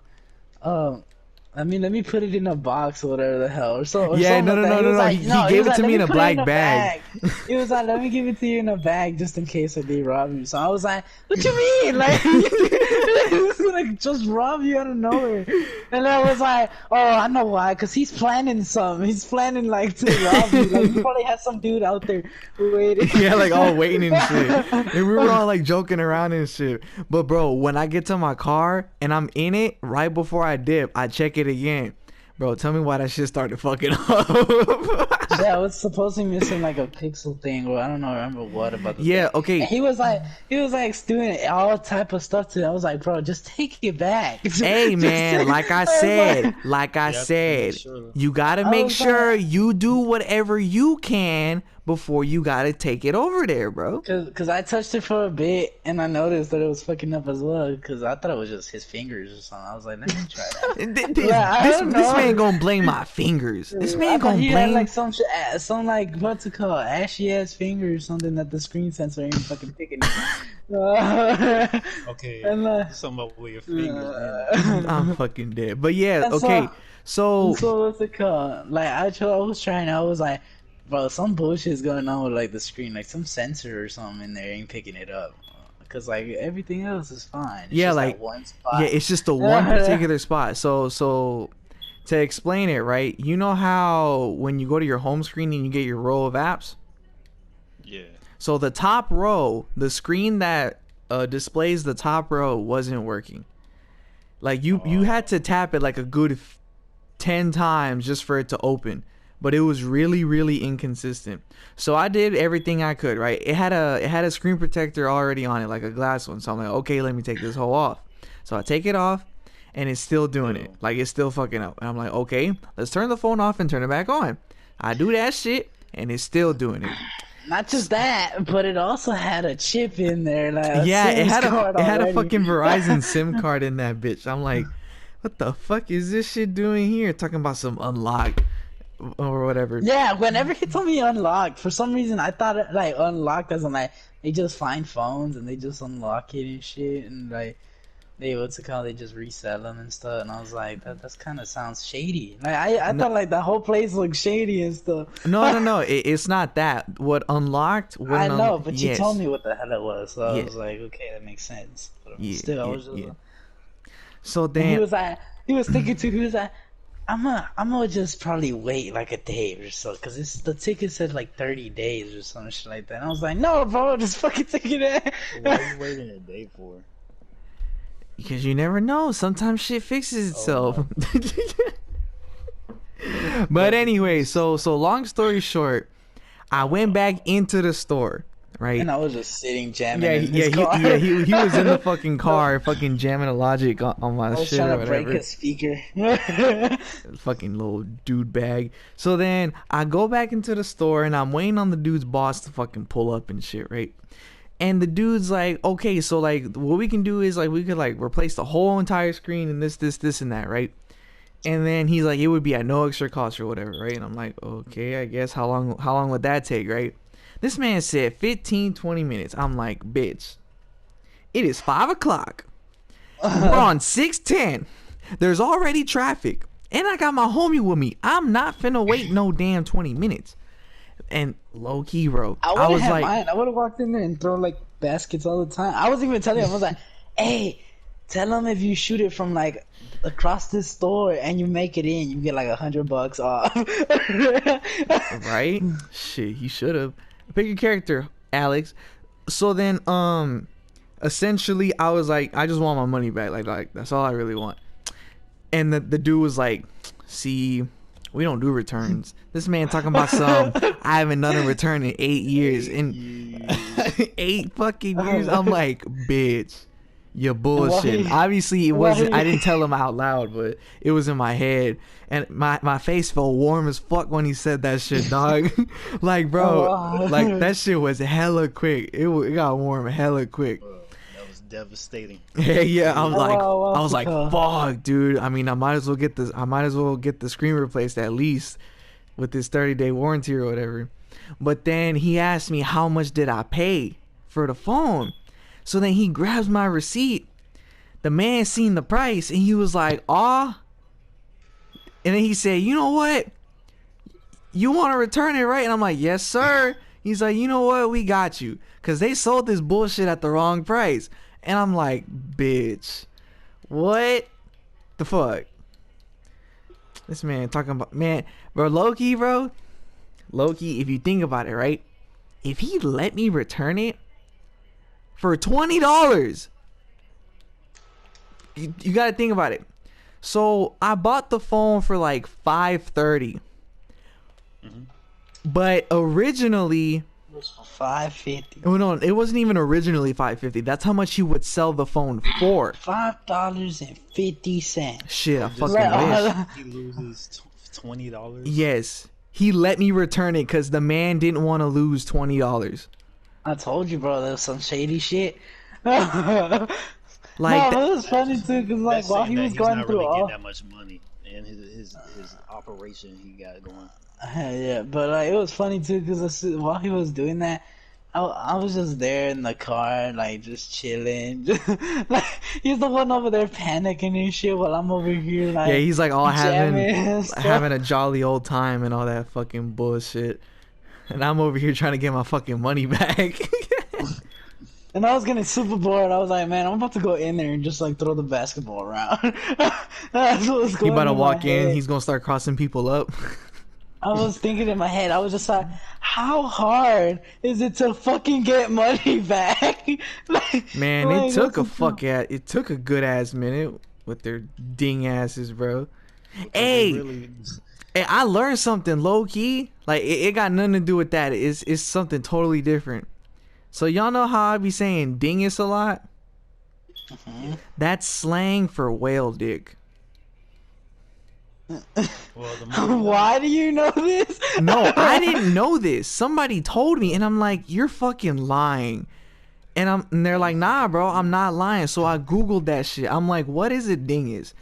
Let me put it in a box or whatever the hell. Yeah, no. He gave it to me in a black bag. He was like, let me give it to you in a bag just in case I did rob you. So I was like, what you mean? Like, he's gonna just rob you out of nowhere. And I was like, oh, I know why. Because he's planning something. He's planning, like, to rob you. Like, he probably has some dude out there waiting. Yeah, like, all waiting and shit. And we were all, like, joking around and shit. But, bro, when I get to my car and I'm in it, right before I dip, I check it again. Bro, tell me why that shit started fucking up. Yeah, it was supposed to be missing like a pixel thing, or I don't know, remember what about the thing. Okay. And he was like doing all type of stuff to it. I was like, bro, just take it back. Hey man, like I said, you gotta make sure you do whatever you can before you gotta take it over there, bro. Cause I touched it for a bit and I noticed that it was fucking up as well. Cause I thought it was just his fingers or something. I was like, let me try that. This man gonna blame my fingers. This man gonna he blame had like some like what's it called, ashy ass finger or something that the screen sensor ain't fucking picking. Okay, and, sum up with your fingers. I'm fucking dead. But yeah, okay. So what's it called? Like I was like, bro, some bullshit's going on with like the screen, like some sensor or something in there ain't picking it up. Cause like everything else is fine. It's yeah, just like that one spot. yeah, it's just the one particular spot. So to explain it, right? You know how when you go to your home screen and you get your row of apps? Yeah. So the top row, the screen that displays the top row wasn't working. Like you had to tap it like a good 10 times just for it to open. But it was really, really inconsistent. So I did everything I could, right? It had a screen protector already on it, like a glass one. So I'm like, okay, let me take this whole off. So I take it off, and it's still doing it. Like, it's still fucking up. And I'm like, okay, let's turn the phone off and turn it back on. I do that shit, and it's still doing it. Not just that, but it also had a chip in there. Like yeah, it had a fucking already. Verizon SIM card in that bitch. I'm like, what the fuck is this shit doing here? Talking about some unlock or whatever. Yeah, whenever he told me unlock, for some reason I thought it like unlocked as in like they just find phones and they just unlock it and shit, and like they they just resell them and stuff. And I was like, that's kind of sounds shady. Like I thought like the whole place looked shady and stuff. No, it's not that. What unlocked? I know, but you told me what the hell it was, so I was like, okay, that makes sense. But still, I was just. So then he was thinking too. He was like, I'm gonna just probably wait like a day or so, cause the ticket said like 30 days or some shit like that. And I was like, no, bro, just fucking take it. What are you waiting a day for? Because you never know. Sometimes shit fixes itself. But anyway, so long story short, I went back into the store. Right, and I was just sitting jamming. He was in the fucking car, fucking jamming a Logic on my shit or whatever. I was trying to break a speaker. Fucking little dude bag. So then I go back into the store and I'm waiting on the dude's boss to fucking pull up and shit, right? And the dude's like, okay, so like what we can do is like we could like replace the whole entire screen and this and that, right? And then he's like, it would be at no extra cost or whatever, right? And I'm like, okay, I guess how long would that take, right? This man said 15-20 minutes. I'm like, bitch, it is 5 o'clock. We're on 610. There's already traffic. And I got my homie with me. I'm not finna wait no damn 20 minutes. And low key, bro. I was like, I would have walked in there and thrown like baskets all the time. I was even telling him, I was like, hey, tell him if you shoot it from like across this store and you make it in, you get like $100 off. Right? Shit, he should have. Pick your character, Alex. So then, essentially, I was like, I just want my money back. Like that's all I really want. And the dude was like, see, we don't do returns. This man talking about some, I haven't done a return in 8 years. In 8 fucking years, I'm like, bitch, you're bullshit. Obviously, it wasn't. I didn't tell him out loud, but it was in my head, and my face felt warm as fuck when he said that shit, dog. Like, bro, like that shit was hella quick. It got warm hella quick. That was devastating. Yeah. I was like, fuck, dude. I mean, I might as well get the screen replaced at least with this 30-day warranty or whatever. But then he asked me how much did I pay for the phone. So then he grabs my receipt. The man seen the price and he was like, "Ah." And then he said, "You know what? You want to return it, right?" And I'm like, "Yes, sir." He's like, "You know what? We got you." Because they sold this bullshit at the wrong price. And I'm like, bitch, what the fuck? This man talking about, man, bro, Loki, if you think about it, right? If he let me return it for $20, you gotta think about it. So I bought the phone for like $530, but originally it was for $550. Oh no, it wasn't even originally $550. That's how much he would sell the phone for. $5.50. Shit, I fucking wish. He loses $20. Yes. He let me return it because the man didn't want to lose $20. I told you, bro. There was some shady shit. No, Like, it was funny too, cause like That's while saying he that was he's going not through really all, getting that much money in his operation he got going. yeah, but like it was funny too, cause while he was doing that, I was just there in the car, like just chilling. Like he's the one over there panicking and shit, while I'm over here like yeah, he's like all jamming and having stuff. a jolly old time and all that fucking bullshit. And I'm over here trying to get my fucking money back. And I was getting super bored. I was like, man, I'm about to go in there and just like throw the basketball around. That's what was He going about to in my walk in. head. He's gonna start crossing people up. I was thinking in my head, I was just like, how hard is it to fucking get money back? Like, Man, like, it took a good ass minute with their ding asses, bro. Because Hey, they really, hey, I learned something low key. Like it got nothing to do with that. It's something totally different. So y'all know how I be saying dingus a lot? That's slang for whale dick. well, the more why do you know this? No, I didn't know this. Somebody told me, and I'm like, you're fucking lying. And they're like, nah, bro, I'm not lying. So I googled that shit. I'm like, what is a dingus?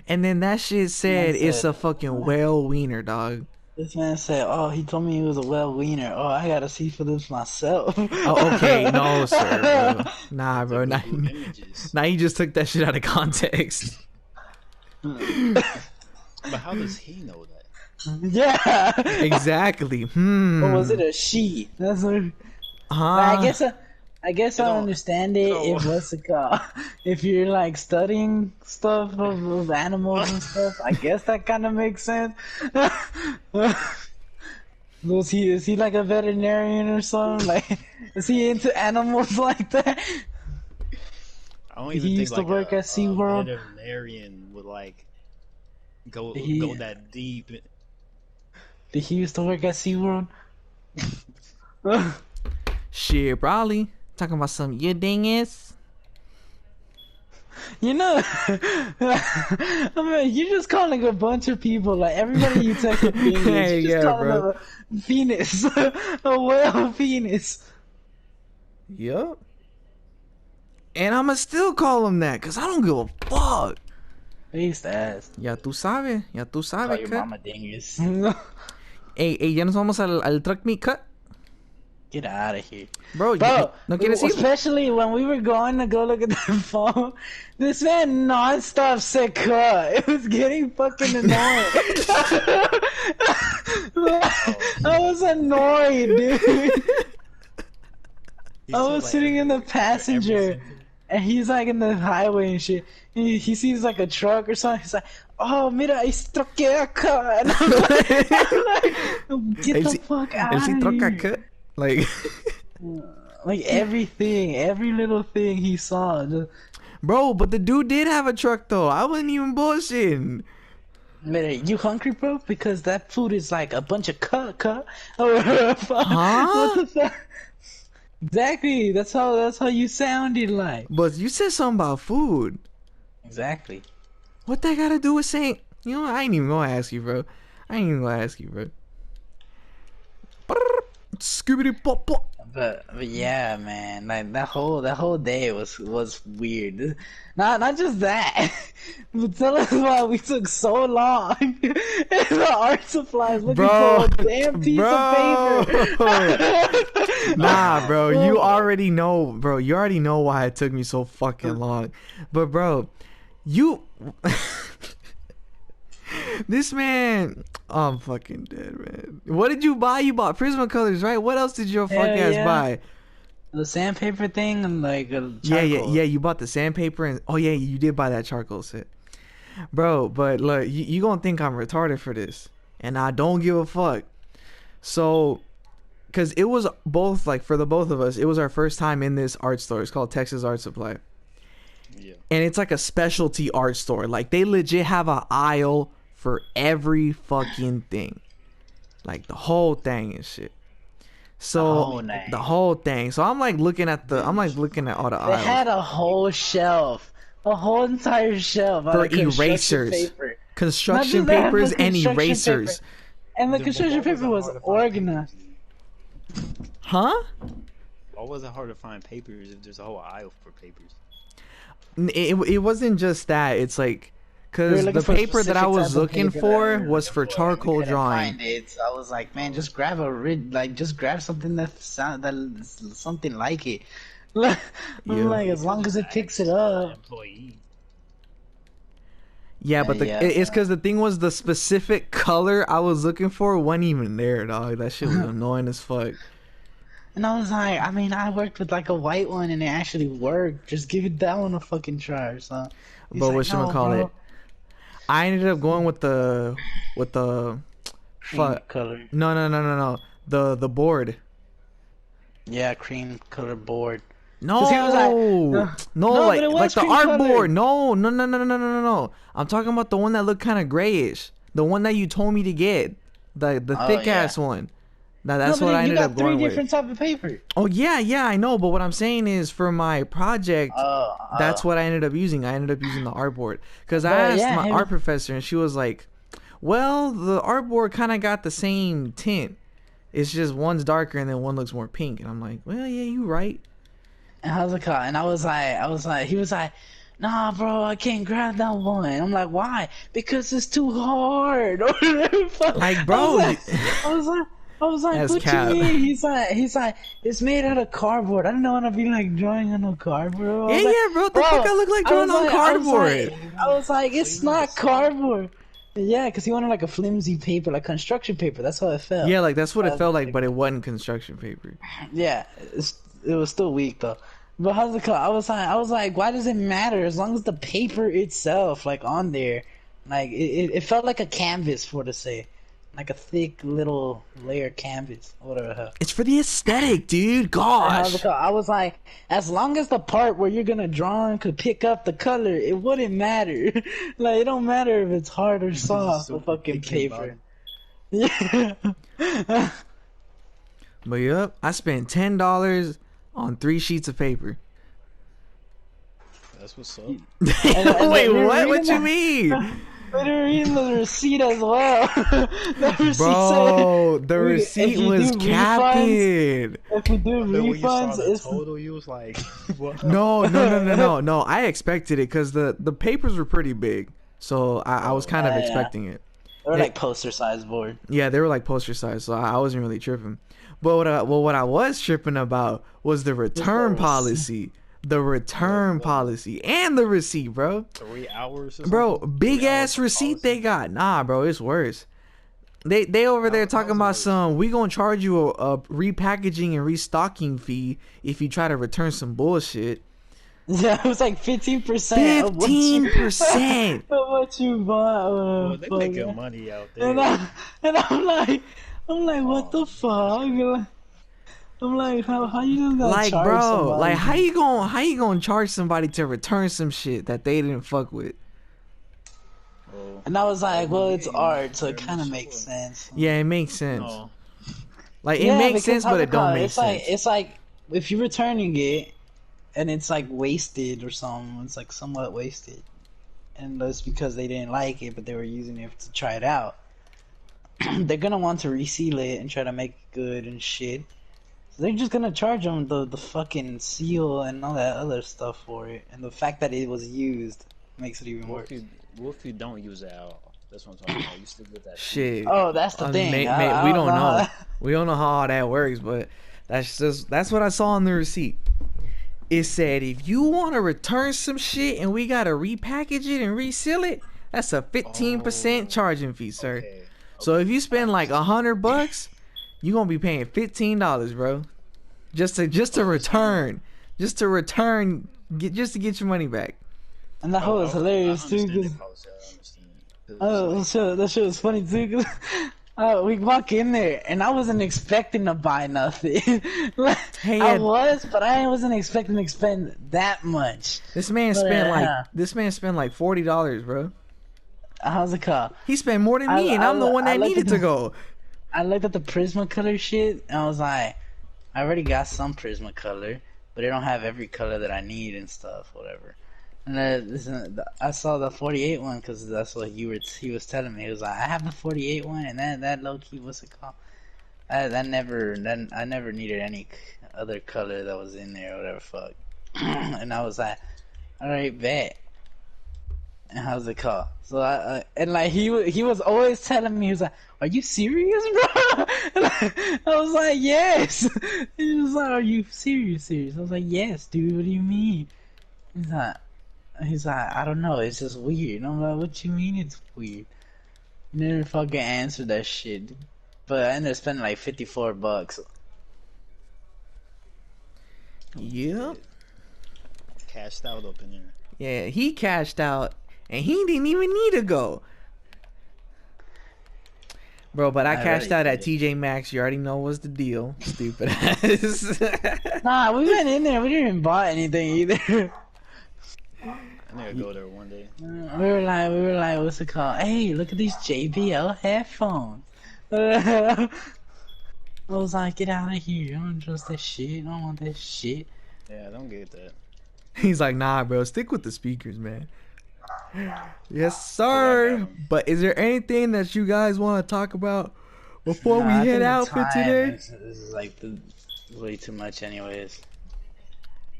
And then that shit said it's a fucking whale wiener, dog. This man said, oh, he told me he was a well wiener. Oh, I gotta see for this myself. Oh, okay, no, sir, bro. Nah, bro. Nah, Google images. nah, he just took that shit out of context. But how does he know that? Yeah. Exactly. Or was it a she? That's what. I guess I don't- understand it if what's it called? If you're like studying stuff of animals and stuff, I guess that kind of makes sense. Is he like a veterinarian or something? Like, is he into animals like that? I don't He even used think to work at SeaWorld. a veterinarian would like go He- that deep. Did he used to work at SeaWorld? Shit, probably. Talking about some you dingus. You know, I mean, you're just calling a bunch of people, like everybody you text a penis, Hey, you're just yeah, calling bro. them a penis, a whale penis. Yup. And I'ma still call him that, cause I don't give a fuck. I used to ask. Ya tú sabes, Call cut. your mama dingus. Ey, ya nos vamos al truck meet cut. Get out of here. Bro, Bro, no quieres ir? especially when we were going to go look at the phone, this man non-stop said cut. It was getting fucking annoying. I was annoyed, dude. I was sitting in the passenger, and he's like in the highway and shit. He sees like a truck or something. He's like, "Oh, mira, troqué acá." And I'm like, "Get the fuck out Él of sí troca here!" cut. Like, Like everything, every little thing he saw. Just, bro, but the dude did have a truck though. I wasn't even bullshitting. mira, you hungry, bro? Because that food is like a bunch of cut. What the fuck? Exactly. That's how you sounded like. But you said something about food. Exactly. What that gotta do with saying? You know what? I ain't even gonna ask you, bro. Scooby pop pop. But yeah, man, like that whole day was weird. Not just that, but tell us why we took so long in the art supplies looking for a damn piece of paper. Nah, bro, you already know, why it took me so fucking long. But bro, you this man, I'm fucking dead, man. What did you buy? You bought Prismacolors, right? What else did your fuck ass buy? The sandpaper thing and like a Yeah, charcoal. you bought the sandpaper and oh yeah, you did buy that charcoal set, bro. But look, you gonna think I'm retarded for this, and I don't give a fuck. So, cause it was both like for the both of us, it was our first time in this art store. It's called Texas Art Supply. Yeah. And it's like a specialty art store. Like they legit have an aisle for every fucking thing, like the whole thing and shit. So the whole thing. So I'm like looking at all the They aisles. had a whole shelf, a whole entire shelf For of construction erasers. paper. Construction Not just that, papers but and construction erasers. paper. And the Then construction why was it paper was hard to find organized. papers? Huh? Why was it hard to find papers if there's a whole aisle for papers? It wasn't just that. It's like, We were cause looking the for a paper that I specific was type of looking paper that we for were was looking for and we charcoal couldn't drawing. find it. So I was like, man, just grab just grab something that's something like it. I'm Yeah. like, as long as it picks it up. Employee. Yeah, but Yeah. it's because the thing was the specific color I was looking for wasn't even there, dog. That shit was annoying as fuck. And I was like, I mean, I worked with like a white one and it actually worked. Just give it that one a fucking try. So, he's But like, what should I "No, call bro." it? I ended up going with the Cream fuck. color. No. The board. Yeah, cream color board. No, 'Cause he was like, no, no, like but it was the cream art color. board. No. I'm talking about the one that looked kind of grayish. The one that you told me to get, the Oh, thick yeah. ass one. Now that's no, what but I you ended got up three going with. different type of paper. Oh yeah, I know. But what I'm saying is, for my project, that's what I ended up using. I ended up using the artboard because I But, asked yeah, my him- art professor, and she was like, "Well, the artboard kind of got the same tint. It's just one's darker and then one looks more pink." And I'm like, "Well, yeah, you right." And I was like, he was like, nah, bro, I can't grab that one. I'm like, why? Because it's too hard. Like, bro, I was like, That's what cap. you mean? He's like, it's made out of cardboard. I don't want to be like drawing on a cardboard. I was Yeah, like, yeah, bro. What the fuck I look like drawing on cardboard? I was like, it's not cardboard. Yeah, because he wanted like a flimsy paper, like construction paper. That's how it felt. Yeah, like that's what it felt like, but it wasn't construction paper. Yeah, it was still weak though. But how's it called? I was like, why does it matter as long as the paper itself, like on there, like it felt like a canvas, for to say, like a thick little layer canvas, or whatever the hell. It's for the aesthetic, dude. And how's Gosh. it called? I was like, as long as the part where you're gonna draw and could pick up the color, it wouldn't matter. Like it don't matter if it's hard or soft, the fucking paper. Yeah. But yep, I spent $10 on 3 sheets of paper. That's what's up. And Wait, we were what? What reading you mean? We were reading the receipt as well. The receipt Bro, said, the if receipt you was do capped. If we do But when you saw refunds, the it's total, you was like, what? No. I expected it because the papers were pretty big, so I was kind of yeah. expecting it. they were like poster size board. Yeah, they were like poster size, so I wasn't really tripping. But what I was tripping about was the return policy. The return policy and the receipt, bro. 3 hours or Bro, something? big 3 ass hours receipt policy? they got. Nah, bro, it's worse. They over there talking about some, we gonna charge you a repackaging and restocking fee if you try to return some bullshit. Yeah, it was like 15%. 15%. Of what you bought. Well, they making money out there. And I'm like, what the fuck? I'm like, how you gonna Like, charge bro, somebody? like how you gonna charge somebody to return some shit that they didn't fuck with? Oh. And I was like, well, it's Yeah, art, so it very kind of sure. makes sense. Yeah, it makes sense. No. Like it Yeah, makes because sense, how but the it don't color- make it's sense. It's like if you're returning it and it's like wasted or something, it's like somewhat wasted, and that's because they didn't like it, but they were using it to try it out. They're gonna want to reseal it and try to make it good and shit. So they're just gonna charge them the fucking seal and all that other stuff for it, and the fact that it was used makes it even What worse. what if you don't use it at all? That's what I'm talking about. You still get that. Shit. Oh, that's the thing. We I don't know. how- We don't know how all that works, but that's what I saw on the receipt. It said if you want to return some shit and we gotta repackage it and reseal it, that's a 15% charging fee, sir. Okay. So if you spend like $100, you gonna be paying $15, bro, just to return, just to get your money back. And that was hilarious too. 'Cause- oh, that shit was funny too. 'Cause, we walk in there, and I wasn't expecting to buy nothing. Like, Hey, I Ed. was, but I wasn't expecting to spend that much. This man But, spent yeah. like $40, bro. How's it called? He spent more than me, and I'm the one that looked needed at to go. I looked at the Prismacolor shit, and I was like, I already got some Prismacolor, but they don't have every color that I need and stuff, whatever. And I saw the 48 one because that's what he was telling me. He was like, I have the 48 one, and that low key, what's it called? I never needed any other color that was in there or whatever fuck. And I was like, all right, bet. And how's it called? So and like he was always telling me, he was like, "Are you serious, bro?" And I was like, "Yes." He was like, "Are you serious?" I was like, "Yes, dude. What do you mean?" He's like, "I don't know. It's just weird." And I'm like, "What you mean it's weird?" You never fucking answered that shit. But I ended up spending like $54. Yep. Cashed out up in there. Yeah, he cashed out, and he didn't even need to go. Bro, but I cashed out at TJ Maxx. You already know what's the deal. Stupid ass. Nah, we went in there. We didn't even buy anything either. I need to go there one day. We were like, what's it called? Hey, look at these JBL headphones. I was like, get out of here. I don't trust that shit. I don't want that shit. Yeah, I don't get that. He's like, nah, bro, stick with the speakers, man. Yes, sir. But is there anything that you guys want to talk about before we head out for today? This is like way too much, anyways.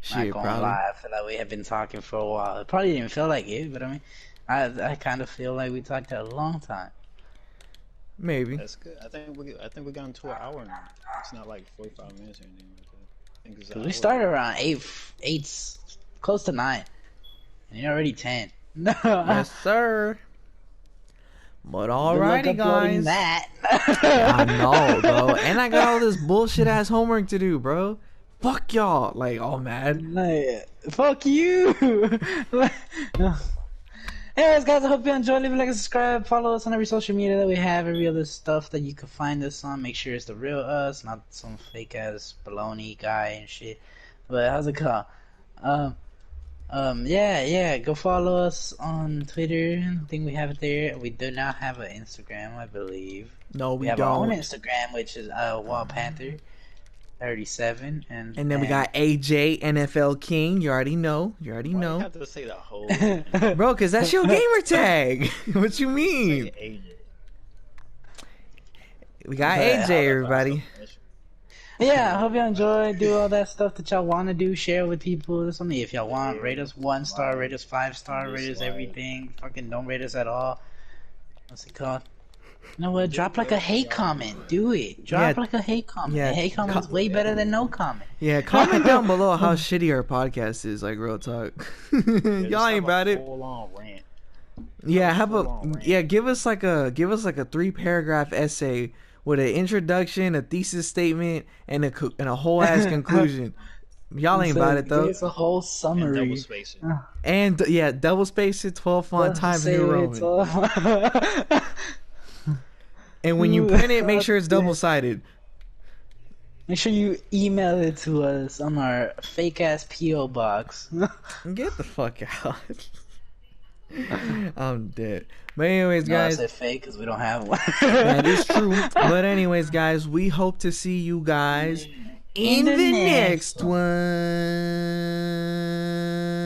Shit, not gonna lie, I feel like we have been talking for a while. It probably didn't feel like it, but I mean, I kind of feel like we talked a long time. Maybe. That's good. I think we got into an hour now. It's not like 45 minutes or anything like that. I think it's we started around 8, close to 9, and you're already 10. Yes, sir. But alrighty, guys. That. I know, bro. And I got all this bullshit ass homework to do, bro. Fuck y'all. Like, all mad. Like, fuck you. Anyways, guys, I hope you enjoyed. Leave a like and subscribe. Follow us on every social media that we have. Every other stuff that you can find us on. Make sure it's the real us, not some fake ass baloney guy and shit. But how's it called? Yeah. Go follow us on Twitter. I think we have it there. We do not have an Instagram, I believe. No, we have don't. Our own Instagram, which is Wild Panther 37, and then we got AJ NFL King. You already know. You have to say the whole bro, cause that's your gamer tag. What you mean? We got AJ, everybody. Yeah, I hope you enjoy. Do all that stuff that y'all want to do. Share with people. Something if y'all want. Rate us 1-star. Rate us 5-star. Rate us everything. Fucking don't rate us at all. What's it called? You know what? Drop like a hate comment. Do it. Drop like a hate comment. Yeah. A hate comment is way better than no comment. Yeah, comment down below how shitty our podcast is. Like, real talk. Y'all ain't about it. Yeah, give us like a 3-paragraph essay with an introduction, a thesis statement, and a whole ass conclusion. Y'all ain't about it though. It's a whole summary. And double space it. And yeah, double space it, 12 font Times New Roman. And when you print it, make sure it's double-sided. Make sure you email it to us on our fake-ass P.O. box. Get the fuck out. I'm dead. But anyways, guys. I said fake because we don't have one. That is true. But anyways, guys, we hope to see you guys in the next one.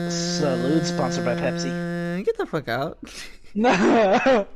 Salute, sponsored by Pepsi. Get the fuck out. No.